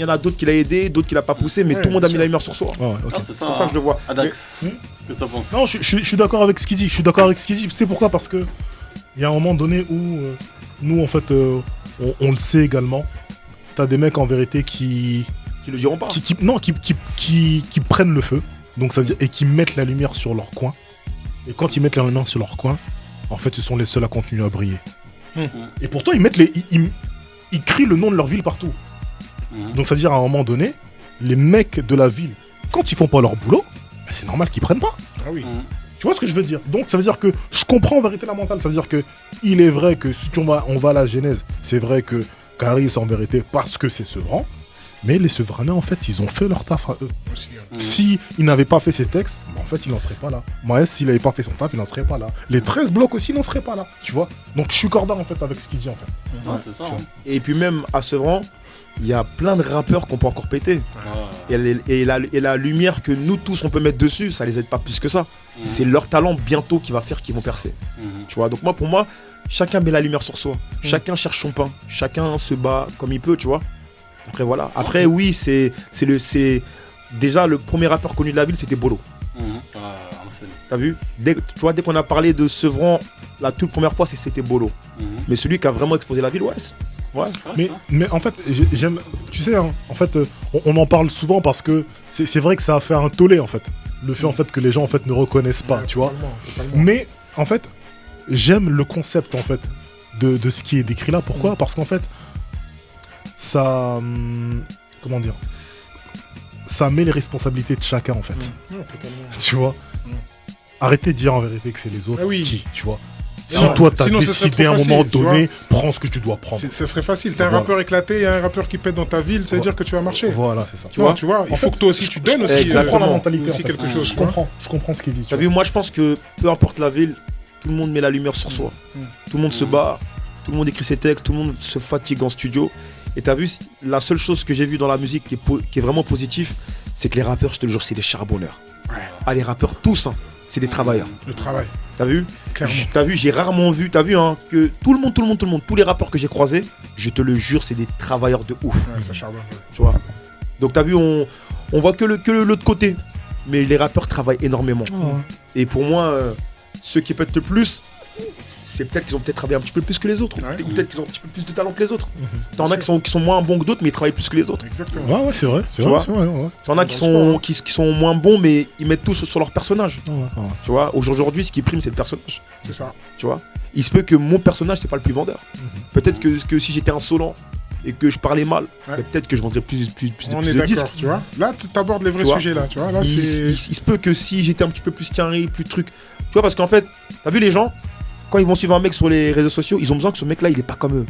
S1: a d'autres qui l'a aidé, d'autres qui l'a pas poussé, mais tout le monde a mis la lumière sur soi.
S2: Ouais, ok.
S3: C'est
S1: C'est comme ça que je le vois.
S3: Adax, qu'est-ce que ça pense?
S2: Non, je suis d'accord avec ce qu'il dit. Je suis d'accord avec ce qu'il dit. C'est pourquoi? Parce que il y a un moment donné où nous, en fait, on le sait également. T'as des mecs en vérité qui
S1: le diront pas.
S2: qui prennent le feu. Donc ça veut dire et qui mettent la lumière sur leur coin. Et quand ils mettent la lumière sur leur coin, en fait, ce sont les seuls à continuer à briller. Et pourtant, ils crient le nom de leur ville partout. Donc ça veut dire à un moment donné, les mecs de la ville, quand ils font pas leur boulot, bah, c'est normal qu'ils prennent pas.
S4: Ah oui.
S2: Tu vois ce que je veux dire? Donc ça veut dire que je comprends en vérité la mentale. Ça veut dire que il est vrai que si on va à la genèse, c'est vrai que Caris en vérité parce que c'est Sevran. Mais les Sevranais en fait ils ont fait leur taf à eux.
S4: Aussi, hein.
S2: Si ils n'avaient pas fait ces textes, bah, en fait il n'en serait pas là. Maes s'il n'avait pas fait son taf, il n'en serait pas là. Les 13 blocs aussi n'en seraient pas là. Tu vois? Donc je suis cordat en fait avec ce qu'il dit en fait.
S3: Ouais, c'est ça.
S2: Tu vois.
S1: Et puis même à Sevran, il y a plein de rappeurs qu'on peut encore péter. Et la lumière que nous tous on peut mettre dessus, ça les aide pas plus que ça. C'est leur talent bientôt qui va faire qu'ils vont percer. Tu vois, donc pour moi, chacun met la lumière sur soi. Chacun cherche son pain. Chacun se bat comme il peut, tu vois. Après voilà. Après oui, c'est déjà le premier rappeur connu de la ville, c'était Bolo. T'as vu? Dès qu'on a parlé de Sevran, la toute première fois, c'était Bolo. Mais celui qui a vraiment exposé la ville, ouais.
S2: Mais en fait, j'aime. Tu sais, hein, en fait, on en parle souvent parce que c'est vrai que ça a fait un tollé en fait. Le fait en fait que les gens en fait ne reconnaissent pas, tu vois.
S4: Totalement.
S2: Mais en fait, j'aime le concept en fait de ce qui est décrit là. Pourquoi? Parce qu'en fait, ça, comment dire, ça met les responsabilités de chacun en fait.
S4: Non, totalement.
S2: Tu vois. Arrêtez de dire en vérité que c'est les autres
S4: Ah oui.
S2: qui, tu vois.
S4: Non,
S2: Si toi t'as
S4: sinon, ce serait
S2: décidé à un
S4: trop
S2: moment
S4: facile, tu
S2: donné, prends ce que tu dois prendre.
S4: Ça serait facile. T'as un
S2: Voilà.
S4: rappeur éclaté, il y a un rappeur qui pète dans ta ville, ça veut dire que tu vas marcher.
S2: Voilà, c'est ça.
S4: Tu vois, il faut que toi aussi tu donnes aussi,
S2: Je comprends la
S1: Exactement.
S2: mentalité.
S4: aussi
S2: en fait.
S4: quelque chose.
S2: Je
S4: tu vois.
S2: comprends ce qu'il dit. tu
S1: T'as
S2: vois.
S1: vu, moi je pense que peu importe la ville, tout le monde met la lumière sur soi. Tout le monde se bat, tout le monde écrit ses textes, tout le monde se fatigue en studio. Et t'as vu, la seule chose que j'ai vue dans la musique qui est vraiment positive, c'est que les rappeurs, je te le jure, c'est des charbonneurs. Ah, les rappeurs, tous, hein, c'est des travailleurs.
S4: Le travail,
S1: T'as vu?
S4: clairement.
S1: T'as vu, j'ai rarement vu, hein, que tout le monde, tous les rappeurs que j'ai croisés, je te le jure, c'est des travailleurs de ouf.
S4: Ouais, ça charbonne. Ouais.
S1: Tu vois? Donc t'as vu, on voit que l'autre côté. Mais les rappeurs travaillent énormément. Et pour moi, ceux qui pètent le plus, c'est peut-être qu'ils ont travaillé un petit peu plus que les autres.
S4: Ouais.
S1: Ou peut-être qu'ils ont un petit peu plus de talent que les autres. T'en as qui sont moins bons que d'autres, mais ils travaillent plus que les autres.
S4: Exactement.
S2: Ouais, c'est vrai. C'est
S1: Tu
S2: vrai,
S1: vois
S2: c'est vrai. Ouais.
S1: T'en as qui sont moins bons, mais ils mettent tout sur leur personnage.
S2: Ouais.
S1: Tu vois, aujourd'hui, ce qui prime, c'est le personnage.
S4: C'est ça.
S1: Tu vois, il se peut que mon personnage, c'est pas le plus vendeur. Peut-être que si j'étais insolent et que je parlais mal, peut-être que je vendrais plus
S4: On
S1: de
S4: est
S1: disques.
S4: d'accord, tu vois. Là, tu abordes les vrais
S1: Tu vois.
S4: sujets, là, tu vois. Là,
S1: Il se peut que si j'étais un petit peu plus carré, plus truc. Tu vois, parce qu'en fait, t'as vu les gens, quand ils vont suivre un mec sur les réseaux sociaux, ils ont besoin que ce mec-là, il est pas comme eux.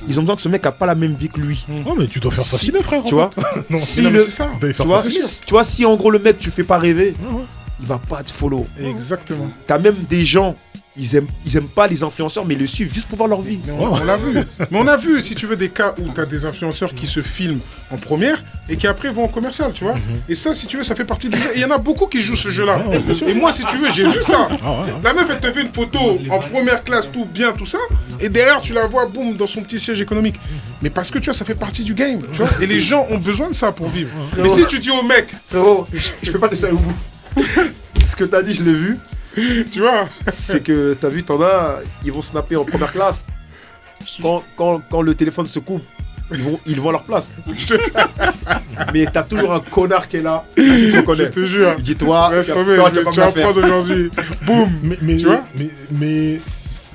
S1: Ils ont besoin que ce mec a pas la même vie que lui.
S2: Oh, mais tu dois faire fasciner, frère.
S1: Tu vois
S2: Non,
S1: Si
S4: Non, mais
S1: le-
S4: c'est ça.
S2: tu dois les
S1: tu
S2: faire
S1: vois,
S2: fasciner.
S1: tu vois, si en gros le mec, tu le fais pas rêver,
S2: Ouais.
S1: il va pas te follow.
S4: Exactement.
S1: T'as même des gens, ils aiment pas les influenceurs, mais ils le suivent juste pour voir leur vie.
S4: Mais on l'a vu. Mais on a vu, si tu veux, des cas où tu as des influenceurs qui se filment en première et qui après vont en commercial, tu vois. Et ça, si tu veux, ça fait partie du jeu. Et il y en a beaucoup qui jouent ce jeu-là.
S2: Ouais, bien sûr.
S4: Et moi, si tu veux, j'ai vu ça.
S2: Ah ouais.
S4: La meuf, elle te fait une photo en première classe, tout bien, tout ça. Et derrière, tu la vois, boum, dans son petit siège économique. Mais parce que tu vois, ça fait partie du game, tu vois. Et les gens ont besoin de ça pour vivre. Mais si tu dis au mec,
S1: Frérot, je peux pas laisser aller au bout. Ce que t'as dit, je l'ai vu.
S4: tu vois,
S1: C'est que t'as vu, t'en as, ils vont snapper en première classe. Quand le téléphone se coupe, ils vont à leur place. Mais t'as toujours un connard qui est là, qui te
S4: je
S1: reconnaît.
S4: te jure.
S1: Il dit toi,
S4: Laisse
S1: toi,
S4: tomber,
S1: tu vas pas
S4: tu
S1: me
S4: vas
S1: la faire.
S4: prendre aujourd'hui. Boum.
S2: Mais
S4: Tu vois
S2: mais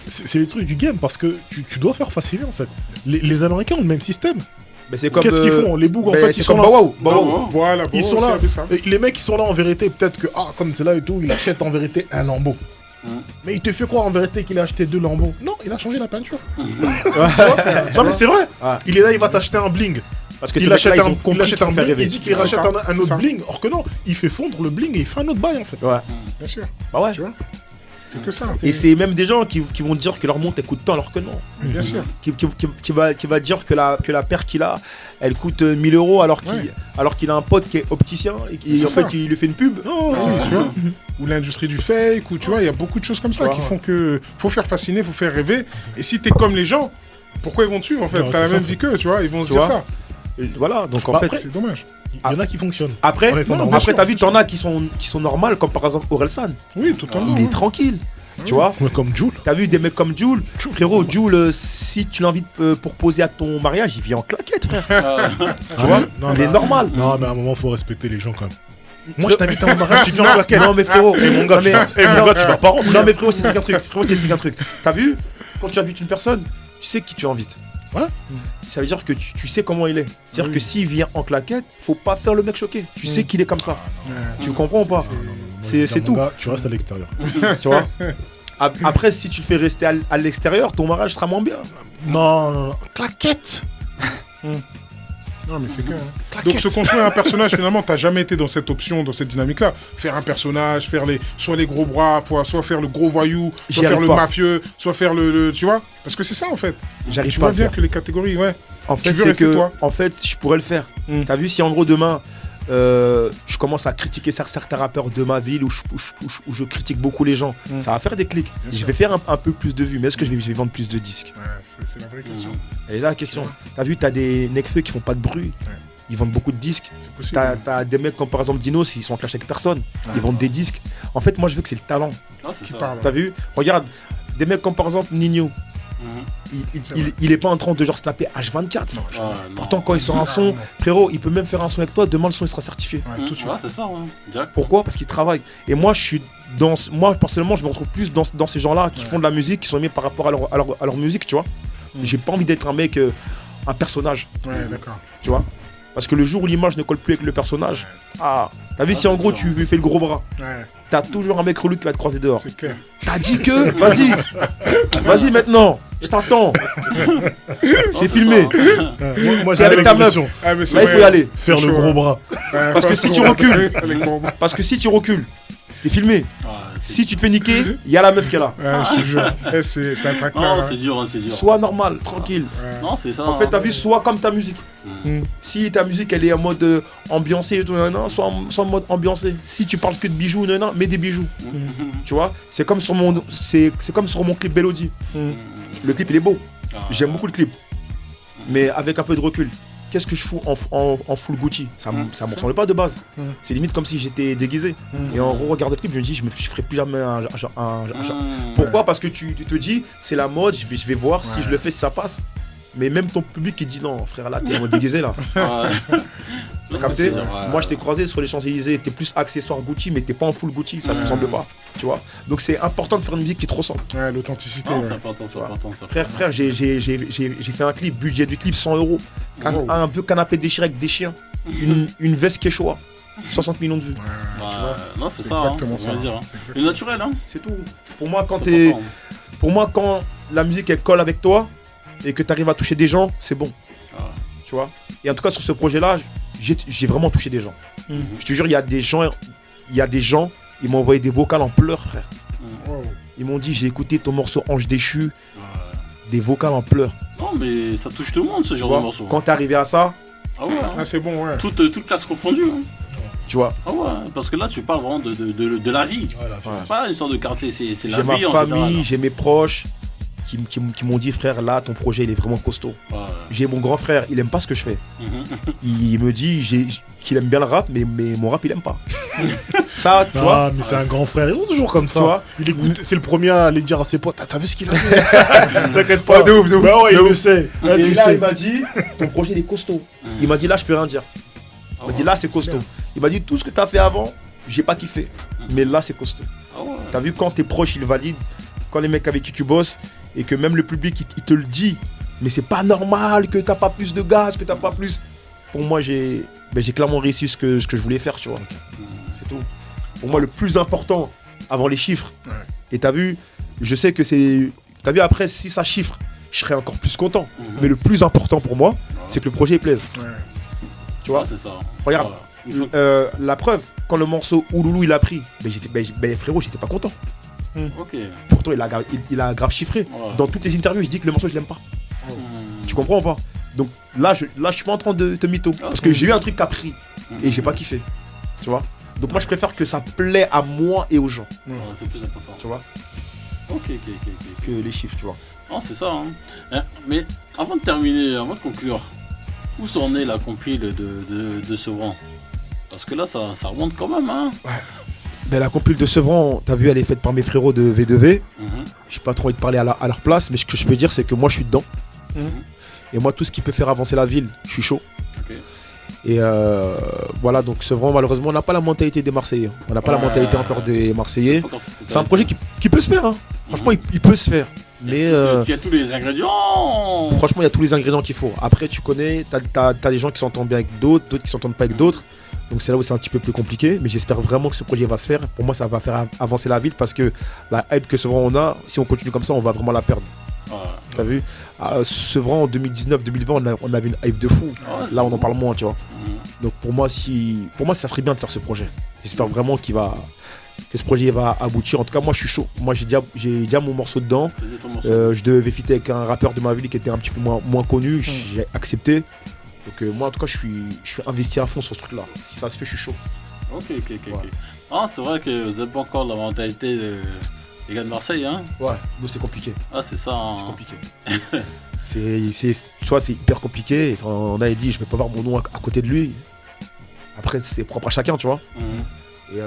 S2: c'est le truc du game parce que tu dois faire fasciner en fait. Les Américains ont le même système.
S1: Mais c'est comme.
S2: Qu'est-ce qu'ils font? Les bougs en
S1: ben,
S2: fait,
S1: c'est
S2: ils sont
S1: comme
S2: là.
S1: Bow Wow.
S4: Voilà, bon,
S2: Ils sont
S4: on
S2: là.
S4: savait ça.
S2: Et les mecs qui sont là en vérité, peut-être que comme c'est là et tout, il achète en vérité un Lambo. Mais il te fait quoi en vérité qu'il a acheté 2 Lambos? Non, il a changé la peinture. Non mais c'est vrai.
S1: Ouais.
S2: Il est là, il va t'acheter un bling.
S1: Parce que
S2: Il
S1: ces mecs-là,
S2: achète
S1: ils ont
S2: un
S1: compris qu'il faut faire
S2: bling,
S1: rêver.
S2: il dit qu'il
S4: C'est
S2: rachète
S4: ça,
S2: un
S4: c'est
S2: autre
S4: ça.
S2: bling. Or que non, il fait fondre le bling et il fait un autre bail en fait.
S1: Ouais.
S4: Bien sûr.
S1: Bah ouais.
S4: Tu vois. C'est que ça.
S1: Et c'est même des gens qui vont dire que leur montre elle coûte tant alors que non.
S4: Mais bien sûr.
S1: Qui va dire que la paire qu'il a, elle coûte 1000 € alors qu'il a un pote qui est opticien et qui, en fait, il lui fait une pub. Non,
S4: Tu vois, ou l'industrie du fake, ou tu vois, il y a beaucoup de choses comme ça qui font que faut faire fasciner, faut faire rêver. Et si t'es comme les gens, pourquoi ils vont te suivre en fait? T'as la même vie qu'eux, tu vois, ils vont se dire ça.
S1: Voilà, donc en
S2: Bah,
S1: fait,
S2: après,
S4: C'est dommage.
S2: Il y en a qui fonctionnent.
S1: après,
S2: En étant
S1: non,
S2: normal.
S1: après t'as vu, t'en as qui sont normales, comme par exemple Orelsan.
S4: Oui, totalement.
S1: Il est tranquille, tu vois.
S2: Ouais, comme Jul.
S1: T'as vu des mecs comme Jul, frérot, Jul, si tu l'invites pour poser à ton mariage, il vient en claquette, frère. Tu vois,
S2: Non,
S1: il est
S2: mais-
S1: normal.
S2: Non, mais à un moment, faut respecter les gens quand même. Moi, je t'invite à mon mariage, tu viens en claquette.
S1: Non mais frérot,
S2: mon gars, tu vas pas rentrer.
S1: Non mais frérot, je t'explique un truc. T'as vu, quand tu invites une personne, tu sais qui tu invites.
S2: Ouais.
S1: Ça veut dire que tu sais comment il est. C'est-à-dire que s'il vient en claquette, faut pas faire le mec choqué. Tu sais qu'il est comme ça. Tu comprends ou pas? C'est tout.
S2: Gars, tu restes à l'extérieur.
S1: Tu vois. Après, si tu le fais rester à l'extérieur, ton mariage sera moins bien.
S2: Non. Claquette.
S4: Non, mais c'est clair. Donc, se construire un personnage, finalement, t'as jamais été dans cette option, dans cette dynamique-là. Faire un personnage, faire soit les gros bras, soit faire le gros voyou,
S1: J'y
S4: soit faire
S1: arrive
S4: le
S1: pas.
S4: mafieux, soit faire le. Tu vois? Parce que c'est ça, en fait.
S1: J'arrive
S4: Tu
S1: pas à
S4: vois
S1: le
S4: bien
S1: faire.
S4: que les catégories, ouais.
S1: En fait,
S4: Tu veux
S1: c'est
S4: rester
S1: que,
S4: toi.
S1: en fait, je pourrais le faire.
S4: Mm.
S1: T'as vu, si en gros demain, je commence à critiquer certains rappeurs de ma ville où je critique beaucoup les gens, ça va faire des clics.
S4: Bien
S1: Je
S4: sûr.
S1: vais faire un peu plus de vues, mais est-ce que je vais vendre plus de disques?
S4: Ouais, c'est la vraie question.
S1: Elle est là la question. T'as vu, t'as des Nekfeu qui font pas de bruit.
S4: Ouais.
S1: Ils vendent beaucoup de disques.
S4: C'est possible.
S1: T'as des mecs comme par exemple Dinos, ils sont en clash avec personne. Ils vendent des disques. En fait, moi je veux que c'est le talent.
S3: Non, c'est
S4: Qui
S3: ça.
S4: parle.
S1: T'as vu? Regarde, des mecs comme par exemple Nino.
S3: Mhm.
S1: Il est pas en train de genre snapper H24.
S3: Ouais, non.
S1: Pourtant, quand il sort un son,
S4: non.
S1: frérot, il peut même faire un son avec toi. Demain, le son il sera certifié.
S4: Ouais, tout de suite.
S3: Ouais, c'est ça, ouais. Direct.
S1: Pourquoi? Parce qu'il travaille. Et moi, moi personnellement, je me retrouve plus dans ces gens-là qui font de la musique, qui sont aimés par rapport à leur musique, tu vois. J'ai pas envie d'être un mec, un personnage,
S4: Ouais, d'accord.
S1: tu vois. Parce que le jour où l'image ne colle plus avec le personnage, t'as vu, si en gros tu lui fais le gros bras,
S4: Ouais,
S1: t'as toujours un mec relou qui va te croiser dehors.
S4: c'est clair.
S1: T'as dit que, vas-y maintenant, je t'attends. C'est filmé.
S2: Moi,
S1: T'es avec ta meuf.
S4: Ah, mais c'est
S1: Là, il faut
S4: vrai.
S1: y aller.
S2: Faire
S4: C'est
S2: le
S4: chaud,
S2: gros
S4: hein.
S2: bras.
S4: Ouais,
S1: Parce que
S4: pas
S1: si
S4: trop.
S1: tu recules,
S4: Les gros bras.
S1: parce que si tu recules, t'es filmé.
S3: Ouais, c'est-
S1: Si tu te fais niquer, il y a la meuf qui est là.
S4: Ouais, je te jure. C'est un traquenard.
S3: Non,
S4: hein.
S3: c'est dur, hein, c'est dur.
S1: Sois normal, tranquille.
S4: Ouais.
S3: Non, c'est ça.
S1: En fait, t'as vu, sois comme ta musique.
S4: Mm.
S1: Si ta musique elle est en mode ambiancé et tout, sois en mode ambiancé. Si tu parles que de bijoux, mets des bijoux. Tu vois, c'est comme sur mon clip Belody. Le clip il est beau. J'aime beaucoup le clip. Mais avec un peu de recul, qu'est-ce que je fous en full Gucci? Ça me ressemble pas de base. C'est limite comme si j'étais déguisé. Et en regarde le clip, je me dis, je ferai plus jamais un. Pourquoi? Parce que tu te dis, c'est la mode, je vais voir si je le fais, si ça passe. Mais même ton public qui dit non, frère, là, t'es en mode déguisé là. T'as capté? Moi, je t'ai croisé sur les Champs-Élysées, t'es plus accessoire Gucci, mais t'es pas en full Gucci, ça te ressemble pas. Tu vois? Donc, c'est important de faire une musique qui te ressemble.
S4: Ouais, l'authenticité.
S3: Non,
S4: ouais.
S3: c'est important, c'est important. c'est
S1: Frère,
S3: important.
S1: j'ai fait un clip, budget du clip 100 €.
S4: Wow.
S1: Un vieux canapé déchiré avec des chiens. Une veste Quechua. 60 millions de vues.
S3: Ouais, non, c'est
S4: C'est
S3: ça.
S4: exactement
S3: hein,
S4: ça.
S3: ça veut dire, hein.
S4: C'est
S3: Le
S4: exactement
S3: naturel, hein.
S1: C'est tout. Pour moi,
S3: C'est important.
S1: pour moi, quand la musique elle colle avec toi et que tu arrives à toucher des gens, c'est bon.
S3: Ah.
S1: Tu vois? Et en tout cas, sur ce projet-là, j'ai vraiment touché des gens. Je te jure, il y a des gens, ils m'ont envoyé des vocals en pleurs, frère.
S4: Wow.
S1: Ils m'ont dit, j'ai écouté ton morceau Ange déchu,
S3: Ouais.
S1: des vocals en pleurs.
S3: Non, mais ça touche tout le monde, ce
S1: Tu
S3: genre de
S1: vois?
S3: morceau.
S1: Quand t'es arrivé à ça,
S3: Ah ouais, hein.
S4: Ah, c'est bon, ouais.
S3: Toute classe confondue. Hein.
S1: tu vois,
S3: Ah ouais, parce que là, tu parles vraiment de la vie. C'est pas une sorte de quartier, c'est la
S1: j'ai ma
S3: vie en
S1: famille,
S3: général.
S1: j'ai mes proches qui m'ont dit, frère, là, ton projet, il est vraiment costaud.
S3: Ouais.
S1: J'ai mon grand frère, il aime pas ce que je fais.
S3: Mhm.
S1: Il me dit qu'il aime bien le rap, mais mon rap, il aime pas. Ça, tu vois,
S2: Ah, mais c'est un grand frère, ils sont toujours comme ça.
S1: Tu vois,
S2: Il écoute, c'est le premier à aller dire à ses potes, t'as vu ce qu'il a fait? T'inquiète pas.
S1: de ouf, de ouf.
S2: Bah ouais,
S1: De
S2: il le
S1: ouf.
S2: sait. Là,
S1: Et
S2: tu
S1: là,
S2: sais.
S1: il m'a dit, ton projet, il est costaud. Il m'a dit, là, je peux rien dire.
S3: Ah
S1: Il m'a dit, là, c'est costaud. Il m'a dit, tout ce que t'as fait avant, j'ai pas kiffé. Mais là, c'est costaud.
S3: Ah ouais.
S1: T'as vu, quand tes proches, ils valident, quand les mecs avec qui tu bosses, et que même le public, il te le dit, mais c'est pas normal que t'as pas plus de gaz, que t'as pas plus. Pour moi, j'ai clairement réussi ce que je voulais faire, tu vois. C'est tout. Pour moi, le plus important, avant les chiffres, et t'as vu, je sais que c'est. T'as vu, après, si ça chiffre, je serais encore plus content. Mais le plus important pour moi, c'est que le projet il plaise.
S4: Ouais.
S1: Tu vois,
S3: Ouais, c'est ça.
S1: regarde,
S3: Voilà. Il faut-
S1: la preuve, quand le morceau Ouloulou il a pris, frérot, j'étais pas content.
S3: Ok.
S1: Pourtant, il a grave chiffré.
S3: Ouais.
S1: Dans toutes les interviews, je dis que le morceau, je l'aime pas. Tu comprends ou pas? Donc là, je suis pas en train de te mytho. Parce que j'ai eu un truc qui a pris et j'ai pas kiffé. Tu vois? Donc moi, je préfère que ça plaît à moi et aux gens.
S3: Ouais, c'est plus important.
S1: Tu vois?
S3: Ok.
S1: Que les chiffres, tu vois.
S3: Non, c'est ça. Mais avant de terminer, avant de conclure, où s'en est la compile de Sevran? Parce que là, ça remonte quand même, hein.
S1: Ben, la compile de Sevran, t'as vu, elle est faite par mes frérots de V2V.
S3: Mhm.
S1: J'ai pas trop envie de parler à leur place, mais ce que je peux dire, c'est que moi, je suis dedans. Et moi, tout ce qui peut faire avancer la ville, je suis chaud.
S3: Ok.
S1: Et voilà, donc Sevran, malheureusement, on n'a pas la mentalité des Marseillais. On n'a pas la mentalité encore des Marseillais. C'est un projet qui peut se faire, hein. Franchement, il peut se faire. Mais
S3: Il y a tous les ingrédients.
S1: franchement, il y a tous les ingrédients qu'il faut. Après, tu connais, t'as des gens qui s'entendent bien avec d'autres qui s'entendent pas avec d'autres. Donc c'est là où c'est un petit peu plus compliqué. Mais j'espère vraiment que ce projet va se faire. Pour moi, ça va faire avancer la ville parce que la hype que Sevran on a, si on continue comme ça, on va vraiment la perdre. T'as vu? Sevran en 2019-2020, on avait une hype de fou. Là, on en parle moins, tu vois. Donc pour moi, ça serait bien de faire ce projet. J'espère vraiment que ce projet va aboutir. En tout cas, moi, je suis chaud. Moi, j'ai déjà mon morceau dedans. Je devais fitter avec un rappeur de ma ville qui était un petit peu moins connu. J'ai accepté. Donc moi, en tout cas, je suis investi à fond sur ce truc-là. Si ça se fait, je suis chaud.
S3: Ok. Ah, c'est vrai que vous n'avez pas encore la mentalité des gars de Marseille, hein.
S1: Ouais, nous, c'est compliqué.
S3: Ah, c'est ça. Hein.
S1: C'est compliqué. C'est hyper compliqué. On a dit, je vais pas avoir mon nom à côté de lui. Après, c'est propre à chacun, tu vois. Et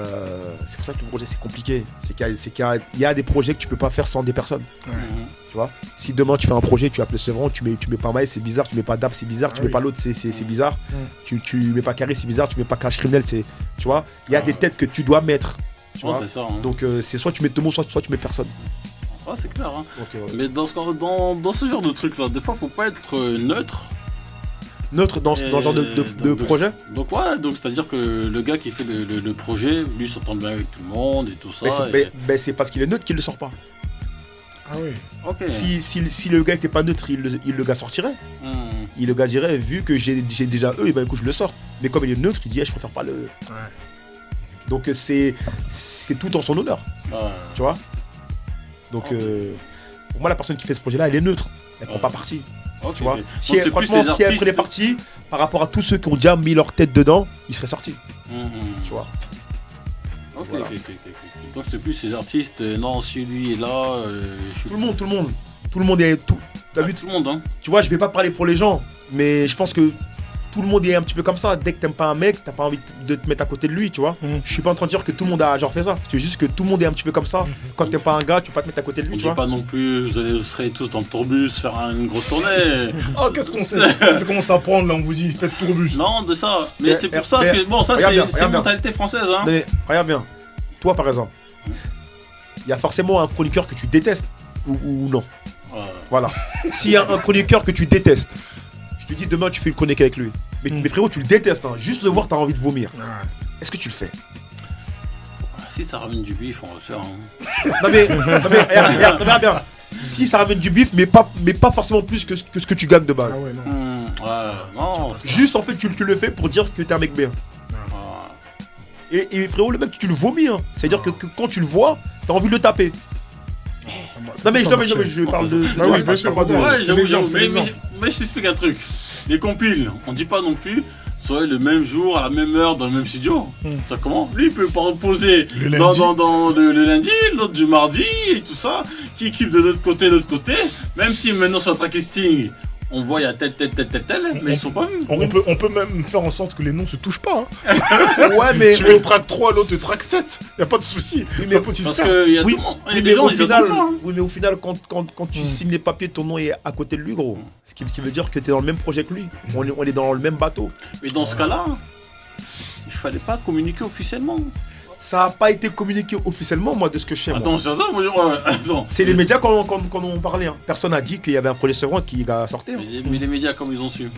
S1: c'est pour ça que le projet c'est compliqué. C'est qu'il y a des projets que tu peux pas faire sans des personnes. Tu vois. Si demain tu fais un projet, tu appelles Sevran, tu mets pas Maïs, c'est bizarre. Tu mets pas Dap, c'est bizarre. Tu mets pas l'autre, c'est bizarre. Tu mets pas Carré, c'est bizarre. Tu mets pas Clash Criminel, c'est. Tu vois. Il y a des têtes que tu dois mettre. Tu vois.
S3: C'est ça. Hein.
S1: Donc c'est soit tu mets tout le monde, soit tu mets personne.
S3: Ah, c'est clair. Hein.
S1: Donc,
S3: Mais dans ce genre de truc là, des fois faut pas être neutre.
S1: Neutre dans ce genre de projet.
S3: Donc c'est-à-dire que le gars qui fait le projet, lui s'entend bien avec tout le monde et tout ça.
S1: Mais c'est parce qu'il est neutre qu'il le sort pas.
S4: Ah oui.
S3: Ok.
S1: Si le gars était pas neutre, le gars sortirait. Le gars dirait, vu que j'ai déjà eux, et ben écoute, je le sors. Mais comme il est neutre, il dit, je préfère pas le.
S4: Ouais.
S1: Donc c'est tout en son honneur. Tu vois. Donc pour moi, la personne qui fait ce projet-là, elle est neutre. Elle prend pas parti.
S3: Okay,
S1: tu vois.
S3: okay.
S1: Si elle prenait parti par rapport à tous ceux qui ont déjà mis leur tête dedans, ils seraient sortis. Tu vois.
S3: Ok.
S1: Voilà.
S3: Donc c'est plus ces artistes, non, si lui est là.
S1: Tout le monde est. T'as vu
S3: tout le monde, hein.
S1: Tu vois, je vais pas parler pour les gens, mais je pense que tout le monde est un petit peu comme ça. Dès que t'aimes pas un mec, t'as pas envie de te mettre à côté de lui, tu vois. Je suis pas en train de dire que tout le monde a genre fait ça. C'est juste que tout le monde est un petit peu comme ça. Quand t'aimes pas un gars, tu peux pas te mettre à côté de lui,
S3: On
S1: tu
S3: dit
S1: vois.
S3: pas non plus, vous serez tous dans le tourbus faire une grosse tournée.
S2: Oh, qu'est-ce qu'on sait? Ça commence à prendre là, on vous dit faites tourbus.
S3: Non, de ça. Mais c'est pour ça que, bon, ça c'est une mentalité française, hein.
S1: Mais regarde bien. Toi, par exemple, il y a forcément un chroniqueur que tu détestes ou non. Voilà. S'il y a un chroniqueur que tu détestes, je te dis demain tu fais une chronique avec lui. Mais frérot, tu le détestes, hein. Juste le voir, t'as envie de vomir. Est-ce que tu le fais?
S3: Si ça ramène du bif, on va le faire. Hein.
S1: Non mais regarde bien. Si ça ramène du bif, mais pas forcément plus que ce que tu gagnes de base.
S4: Ah ouais, non.
S3: Non.
S1: Juste en fait, tu le fais pour dire que t'es un mec bien. Et frérot, le mec, tu le vomis. Hein. C'est-à-dire que quand tu le vois, t'as envie de le taper. Non mais je parle de.
S4: Ah oui, bien sûr.
S3: Ouais, j'avoue.
S4: C'est l'exemple.
S3: Mais je t'explique un truc. Les compiles, on dit pas non plus soyez le même jour, à la même heure, dans le même studio. Ça comment? Lui, il peut pas reposer le lundi, l'autre du mardi et tout ça. Qui équipe de l'autre côté. Même si maintenant sur le track-listing, on voit il y a tel, mais ils sont pas vus.
S2: On peut même faire en sorte que les noms se touchent pas. Hein.
S1: Ouais, mais.
S2: Tu mets le track 3, l'autre le track 7. Y a pas de souci.
S1: Oui, mais
S3: Parce qu'il y a tout le monde. Il y a des gens, ils attendent ça. Hein.
S1: Oui, mais au final, quand tu signes les papiers, ton nom est à côté de lui, gros. Ce qui veut dire que t'es dans le même projet que lui. On est dans le même bateau.
S3: Mais dans ce cas-là, il fallait pas communiquer officiellement.
S1: Ça n'a pas été communiqué officiellement, moi, de ce que je sais.
S3: Attends, c'est ça, attends.
S1: C'est les médias qu'on en parlait. Hein. Personne n'a dit qu'il y avait un projet Sevran qui va sortir.
S3: Mais les médias, comme ils ont su.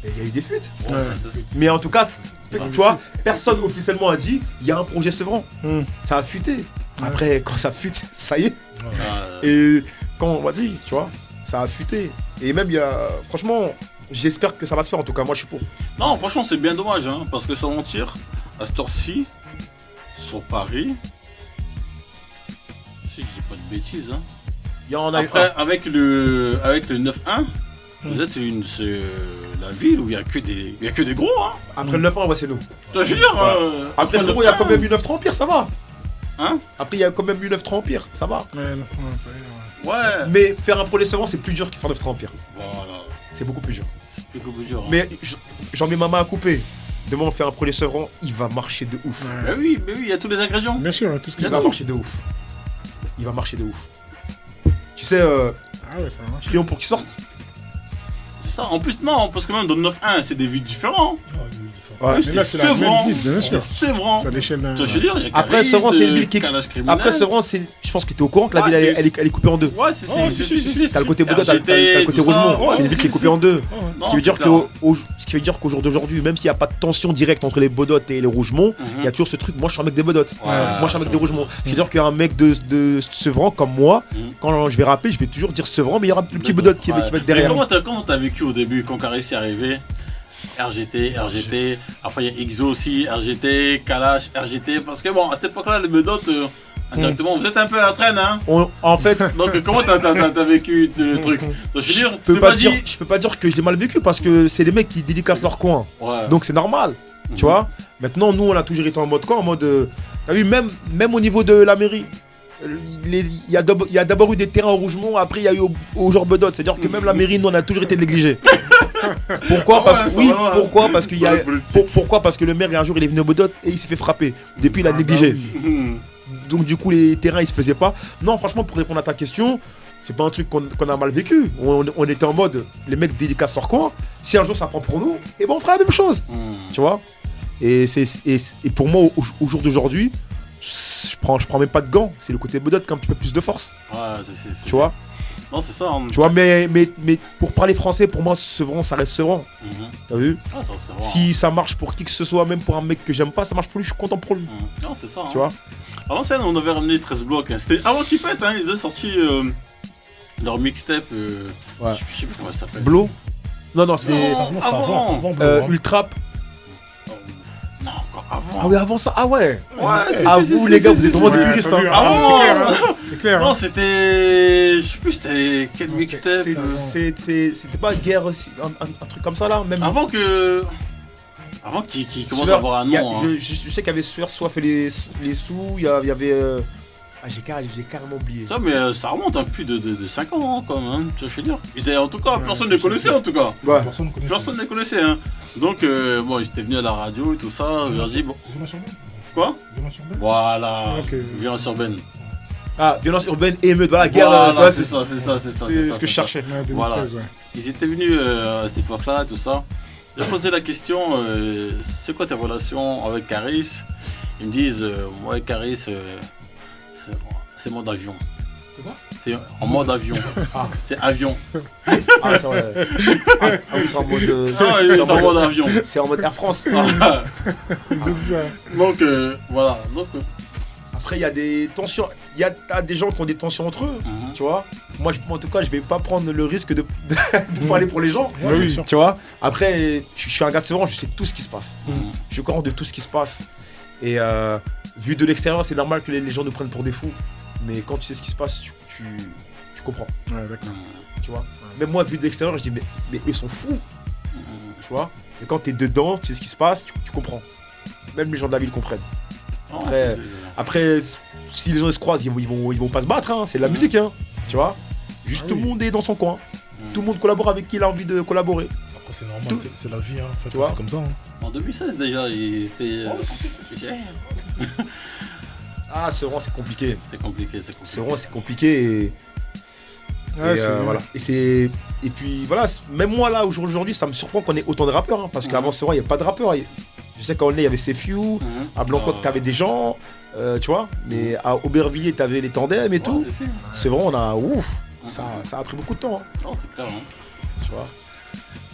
S1: Il y a eu des fuites.
S3: Ouais.
S1: Mais en tout cas, tu vois, personne officiellement a dit il y a un projet Sevran. Ça a fuité. Après, quand ça fuite, ça y est. Et quand, vas-y, tu vois, ça a fuité. Et même, il y a. Franchement, j'espère que ça va se faire. En tout cas, moi, je suis pour.
S3: Non, franchement, c'est bien dommage, hein, parce que sans mentir, à cette heure-ci, sur Paris, si je dis une bêtise, hein.
S1: Il y en a eu
S3: Après,
S1: un.
S3: avec le 9-1, vous êtes c'est la ville où il n'y a que des gros, hein.
S1: Après le 9-1, ouais, c'est nous.
S3: Je veux dire,
S1: Après, frérot, il y a quand même eu 9-3 Empire, ça va.
S3: Hein?
S1: Après, il y a quand même eu 9-3 Empire, ça va.
S4: Ouais, la fin, ouais.
S3: Ouais.
S1: Mais faire un pro décevant, c'est plus dur que faire 9-3 Empire.
S3: Voilà.
S1: C'est beaucoup plus dur.
S3: C'est plus que dur. Hein.
S1: Mais j'en mets ma main à couper. Demain, on fait un pro décevant, il va marcher de ouf.
S4: Ouais.
S3: Mais oui, il y a tous les ingrédients.
S4: Bien sûr, tout ce qu'il
S1: Il
S4: y a.
S1: va marcher de ouf. Il va marcher de ouf. Tu sais,
S4: Ah ouais, ça va marcher.
S1: prions pour qu'il sorte.
S3: C'est ça. En plus, non, parce que même dans le 9-1, c'est des villes différentes.
S1: Ouais.
S3: Oui,
S4: Mais là,
S3: c'est
S4: c'est la même
S3: Sevran.
S4: ville, bien sûr.
S3: C'est Sevran.
S4: C'est à l'échelle d'un.
S3: Tu vois, je veux dire, il y a
S1: Après,
S3: Caris,
S1: Sevran, c'est une ville qui est-
S3: Kalash criminel.
S1: Après, Sevran, je pense que tu es au courant que la
S3: Ouais,
S1: ville,
S3: c'est-
S1: elle est coupée en deux.
S3: Ouais, c'est
S4: Oh, si.
S1: T'as le côté Bouddha, t'as le côté
S3: tout ça.
S1: Rougemont.
S3: Ouais,
S1: C'est une ville qui est coupée en deux. Ce qui veut dire ce qui veut dire qu'au jour d'aujourd'hui, même s'il n'y a pas de tension directe entre les Bodotes et les Rougemont, il y a toujours ce truc. Moi, je suis un mec des Bodotes. Moi, je suis un mec des Rougemont. C'est-à-dire qu'un mec de Sevran comme moi, quand je vais rapper, je vais toujours dire Sevran, mais il y aura le petit Bodote qui va être derrière.
S3: Mais comment t'as vécu au début quand Caris est arrivé? RGT, après il y a XO aussi, RGT, Kalash, RGT, parce que bon, à cette époque-là, les Bodotes, indirectement, vous êtes un peu à la traîne, hein.
S1: En fait,
S3: Donc comment t'as vécu le truc? Donc, je veux dire, tu
S1: je
S3: t'es pas dit...
S1: peux pas dire que je l'ai mal vécu parce que c'est les mecs qui dédicacent leur coin.
S3: Ouais.
S1: Donc c'est normal, tu vois. Maintenant, nous, on a toujours été en mode quoi? En mode. T'as vu, même au niveau de la mairie, il y a d'abord eu des terrains au Rougemont, après il y a eu au genre Bedot. C'est-à-dire que même la mairie, nous, on a toujours été négligés. Pourquoi? Pourquoi? Parce qu'il y a. Pourquoi? Parce que le maire, un jour, il est venu au Bedot et il s'est fait frapper. Depuis, il a négligé. Donc, du coup, les terrains, ils se faisaient pas. Non, franchement, pour répondre à ta question. C'est pas un truc qu'on a mal vécu. On était en mode, les mecs délicacent leur coin. Si un jour ça prend pour nous, et ben on fera la même chose. Tu vois. Et pour moi, au jour d'aujourd'hui, je prends même pas de gants. C'est le côté Bedot qui a un petit peu plus de force.
S3: Ouais,
S1: tu vois.
S3: Non, c'est ça. Hein.
S1: Tu vois, mais pour parler français, pour moi, Sevran, ça reste Sevran. T'as vu?
S3: Ah, ça, c'est vrai.
S1: Si ça marche pour qui que ce soit, même pour un mec que j'aime pas, ça marche pour lui, je suis content pour lui.
S3: Non, c'est ça.
S1: Tu vois.
S3: Avant ça, on avait ramené 13 blocs. Hein. C'était avant qu'ils pètent, hein. Ils avaient sorti leur mixtape.
S1: Ouais.
S3: Je sais plus comment ça s'appelle.
S1: Blow? Non, c'est.
S3: Non, avant.
S1: Ultrap.
S3: Non, encore avant.
S1: Ah oui, avant ça. Ah ouais.
S3: Ouais,
S1: vous, les gars, vous êtes vraiment des puristes. Hein.
S3: Ah,
S4: c'est clair, hein. C'est clair.
S3: Non,
S4: Hein.
S3: c'était. Je sais plus, c'était quel mixtape.
S1: C'était pas guerre aussi, un truc comme ça là, même.
S3: Avant qu'il commence à avoir un nom.
S1: Je sais qu'il y avait Sueur Soif et les sous, il y avait. J'ai carrément oublié.
S3: Ça, mais ça remonte à plus de 5 ans quand même, tu vois, je veux dire. En tout cas, personne ne les connaissait en tout cas.
S1: Ouais.
S3: Personne ne les connaissait, hein. Donc, bon, ils étaient venus à la radio et tout ça. Je leur dis, bon. Quoi? Voilà. Violence urbaine.
S1: Ah, violence urbaine et émeute, voilà, guerre.
S3: Voilà, c'est ça.
S1: C'est ce que je cherchais.
S4: Ouais, 2016,
S3: Voilà.
S4: ouais.
S3: Ils étaient venus à cette époque-là, tout ça. J'ai posé la question, c'est quoi tes relations avec Caris? Ils me disent, moi et Caris, c'est mode avion.
S1: C'est quoi?
S3: C'est en mode avion. C'est avion.
S1: Ah, c'est vrai. Ah oui, c'est en mode.
S3: C'est en mode avion.
S1: C'est en mode Air France.
S4: C'est ça.
S3: Donc, voilà. Donc,
S1: Après, il y a des tensions. T'as des gens qui ont des tensions entre eux, tu vois. Moi, en tout cas, je vais pas prendre le risque de parler pour les gens.
S4: Ouais, oui.
S1: Tu vois. Après, je suis un gars de Sevran, je sais tout ce qui se passe. Je suis au courant de tout ce qui se passe. Et vu de l'extérieur, c'est normal que les gens nous prennent pour des fous. Mais quand tu sais ce qui se passe, tu comprends.
S4: Ouais, d'accord.
S1: Tu vois. Même moi, vu de l'extérieur, je dis, mais ils sont fous. Tu vois. Et quand t'es dedans, tu sais ce qui se passe, tu comprends. Même les gens de la ville comprennent. Après, si les gens se croisent, ils vont pas se battre, hein. C'est de la musique, hein. Tu vois. Juste tout le monde est dans son coin. Tout le monde collabore avec qui il a envie de collaborer.
S2: Après, c'est normal, c'est la vie, hein. En fait,
S1: Tu vois.
S2: c'est comme ça. Hein.
S3: En 2016 déjà, c'était.
S1: Ah, Sevran, c'est compliqué.
S3: C'est compliqué.
S1: Sevran, c'est compliqué.
S4: Ouais,
S1: Voilà. Et puis voilà, même moi là aujourd'hui, ça me surprend qu'on ait autant de rappeurs, hein, parce qu'avant Sevran, il n'y avait pas de rappeurs. Je sais qu'à Aulnay, il y avait Sefiu, à Blancoc, t'avais des gens, tu vois, mais à Aubervilliers, t'avais les tandems et tout. Sevran, on a ouf. Ça a pris beaucoup de temps. Hein.
S3: Non, c'est clair. Hein.
S1: Tu vois.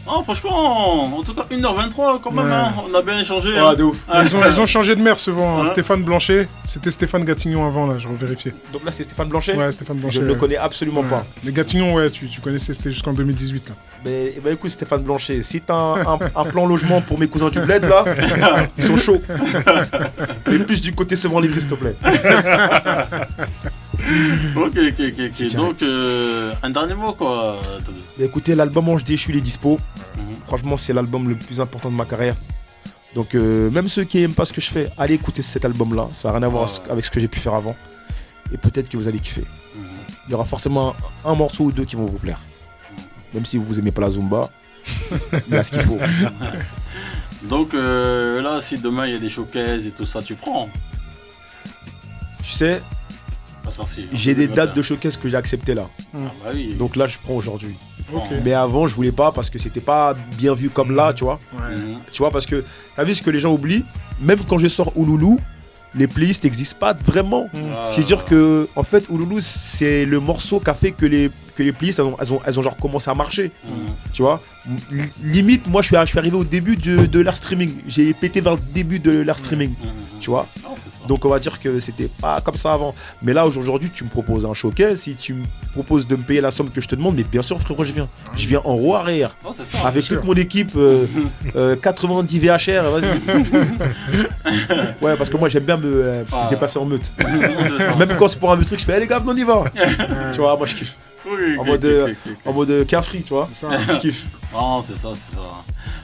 S3: Oh, franchement, en tout cas, 1h23 quand même,
S4: Ouais.
S3: hein. On a bien échangé.
S1: Ouais,
S3: hein.
S1: de ouf.
S4: Ils ont changé de maire souvent. Hein.
S3: Hein.
S4: Stéphane Blanchet, c'était Stéphane Gatignon avant, là, je revérifiais.
S1: Donc là, c'est Stéphane Blanchet.
S4: Ouais, Stéphane Blanchet.
S1: Je ne le connais absolument pas.
S4: Les Gatignon, ouais, tu connaissais, c'était jusqu'en 2018. Là.
S1: Mais bah, écoute, Stéphane Blanchet, si t'as un plan logement pour mes cousins du bled là, ils sont chauds. Mais plus du côté Sevran Livry, s'il te plaît.
S3: Ok. Donc, un dernier mot, quoi.
S1: Bah, écoutez, l'album Ange Déchu, il est dispo. Franchement, c'est l'album le plus important de ma carrière. Donc, même ceux qui n'aiment pas ce que je fais, allez écouter cet album-là. Ça n'a rien à voir avec ce que j'ai pu faire avant. Et peut-être que vous allez kiffer. Il y aura forcément un morceau ou deux qui vont vous plaire. Même si vous aimez pas la Zumba, il y a ce qu'il faut.
S3: Donc là, si demain il y a des showcases et tout ça, tu prends?
S1: Tu sais, j'ai des dates de showcase que j'ai acceptées là.
S3: Ah bah oui.
S1: Donc là, je prends aujourd'hui.
S4: Ok.
S1: Mais avant, je voulais pas parce que c'était pas bien vu comme là, tu vois.
S4: Ouais.
S1: Tu vois, parce que t'as vu ce que les gens oublient, même quand je sors Ouloulou, les playlists n'existent pas vraiment. C'est-à-dire que, en fait, Ouloulou, c'est le morceau qui a fait que les playlists, elles ont genre commencé à marcher. Tu vois, limite, moi, je suis arrivé au début de l'ère streaming. J'ai pété vers le début de l'ère streaming. Tu vois. Donc, on va dire que c'était pas comme ça avant. Mais là, aujourd'hui, tu me proposes un showcase. Si tu me proposes de me payer la somme que je te demande, mais bien sûr, frérot, je viens. Je viens en roue arrière. Avec toute mon équipe, 90 VHR, vas-y. Ouais, parce que moi, j'aime bien me dépasser en meute. Même quand c'est pour un truc, je fais, hey, les gars, on y va. Tu vois, moi, je kiffe. En mode carefree, tu vois.
S4: C'est ça.
S1: Je kiffe.
S3: Non, c'est ça.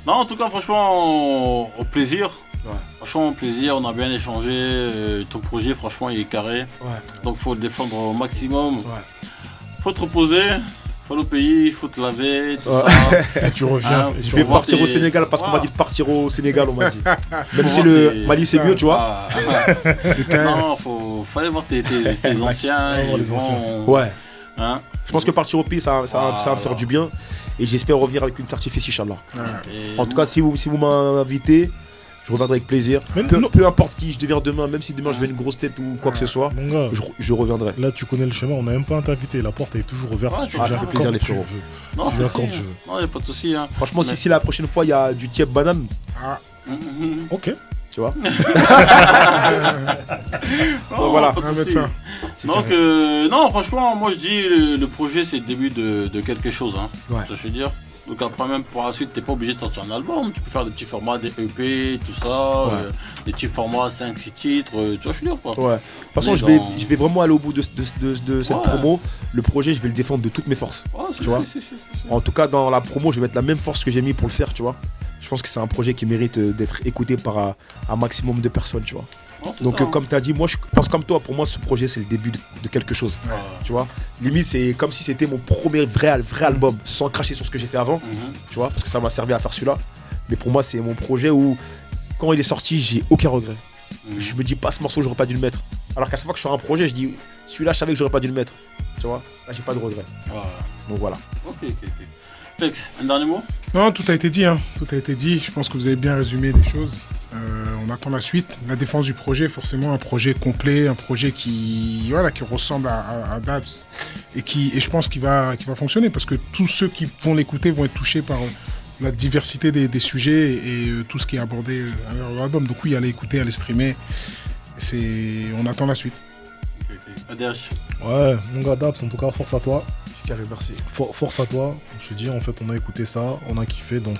S3: Non, en tout cas, franchement, au plaisir.
S1: Ouais.
S3: Franchement, au plaisir, on a bien échangé. Ton projet, franchement, il est carré.
S1: Ouais.
S3: Donc, faut le défendre au maximum.
S1: Ouais.
S3: Faut te reposer. Faut le pays, faut te laver, tout ça.
S2: Et tu reviens.
S1: Je vais partir au Sénégal parce qu'on m'a dit de partir au Sénégal, on m'a dit. Même si le Mali c'est mieux, tu vois.
S3: Non, fallait voir tes anciens.
S2: Les anciens.
S1: Ouais.
S3: Hein?
S1: Je pense que partir au pays, ça va me faire du bien. Et j'espère revenir avec une certification, Inch'Allah.
S3: Et
S1: En tout cas, si vous m'invitez, je reviendrai avec plaisir. Peu importe qui je deviens demain, même si demain je vais une grosse tête ou quoi que ce soit,
S2: Mon gars,
S1: je reviendrai.
S2: là tu connais le schéma, on n'a même pas t'inviter. La porte elle est toujours ouverte.
S3: Ouais,
S2: Tu
S3: ça
S2: viens
S3: fait
S2: quand
S1: plaisir, les
S2: tu
S1: frérots.
S2: veux.
S3: Non,
S2: Tu viens
S3: c'est
S2: quand
S3: si.
S2: tu veux.
S3: Non, y a pas de souci. Hein.
S1: Franchement, si la prochaine fois il y a du tiep banane,
S2: Ok.
S1: tu vois.
S3: Non,
S1: voilà,
S3: pas de
S4: on va mettre
S3: souci.
S4: ça.
S1: C'est
S3: Donc,
S1: carré.
S3: non, franchement, moi je dis le projet c'est le début de quelque chose. Hein.
S1: Ouais.
S3: Ça, je veux dire. Donc après même pour la suite, t'es pas obligé de sortir un album, tu peux faire des petits formats, des EP, tout ça,
S1: Ouais.
S3: des petits formats 5-6 titres, tu vois, je veux dire quoi.
S1: Ouais. De toute façon,
S3: Mais
S1: je vais vraiment aller au bout de cette
S3: Ouais.
S1: promo. Le projet, je vais le défendre de toutes mes forces.
S3: Ouais,
S1: Tu vois.
S3: si.
S1: En tout cas, dans la promo, je vais mettre la même force que j'ai mis pour le faire, tu vois. Je pense que c'est un projet qui mérite d'être écouté par un maximum de personnes, tu vois.
S3: Non, c'est
S1: Donc,
S3: ça, hein.
S1: comme tu as dit, moi, je pense comme toi. Pour moi, ce projet, c'est le début de quelque chose.
S3: Ouais.
S1: Tu vois. Limite, c'est comme si c'était mon premier vrai album, sans cracher sur ce que j'ai fait avant, tu vois, parce que ça m'a servi à faire celui-là. Mais pour moi, c'est mon projet où, quand il est sorti, j'ai aucun regret. Je me dis pas ce morceau, j'aurais pas dû le mettre. Alors qu'à chaque fois que je fais un projet, je dis celui-là, je savais que j'aurais pas dû le mettre. Tu vois. Là, j'ai pas de regret.
S3: Ouais.
S1: Donc voilà.
S3: Ok. Flex, un dernier mot?
S4: Non, tout a été dit. Hein. Tout a été dit. Je pense que vous avez bien résumé les choses. On attend la suite. La défense du projet, forcément, un projet complet, un projet qui ressemble à Dabs et je pense qu'il va fonctionner parce que tous ceux qui vont l'écouter vont être touchés par la diversité des sujets et tout ce qui est abordé dans l'album. Donc oui, allez écouter, allez streamer. On attend la suite.
S3: Ok. ADH.
S2: Ouais, mon gars Dabs, en tout cas, force à toi.
S1: C'est carré, merci.
S2: Force à toi. Je te dis, en fait, on a écouté ça, on a kiffé, donc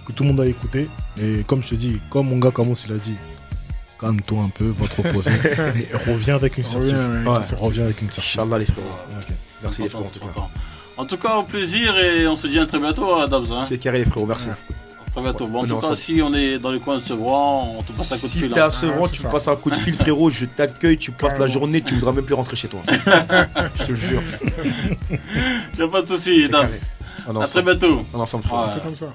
S2: que tout le monde a écouté. Et comme je te dis, comme mon gars Kamos il a dit, calme-toi un peu, va te reposer. Mais reviens avec une certif. Reviens avec une certif.
S1: Inch'Allah, les frérots.
S2: Ok.
S1: Merci les frérots, en tout cas.
S3: En tout cas, au plaisir et on se dit à très bientôt, Dabs. Hein.
S1: C'est carré, les frérots, merci.
S3: À très bientôt. Bon, en
S1: On est
S3: tout cas,
S1: ensemble.
S3: si on est dans les coins de Sevran, on te passe un coup de
S1: Si
S3: fil.
S1: t'es
S3: Hein.
S1: à Sevran,
S4: c'est
S1: tu
S4: ça.
S1: me passes un coup de fil, frérot, je t'accueille, tu passes la
S4: Carrément.
S1: journée, tu voudras même plus rentrer chez toi. Je te le jure.
S3: Y'a pas de soucis,
S1: C'est
S3: Dabs.
S1: carré. On est
S3: À très
S1: ensemble.
S3: bientôt.
S1: On est ensemble, frérot.
S3: Ouais.
S4: On fait comme ça.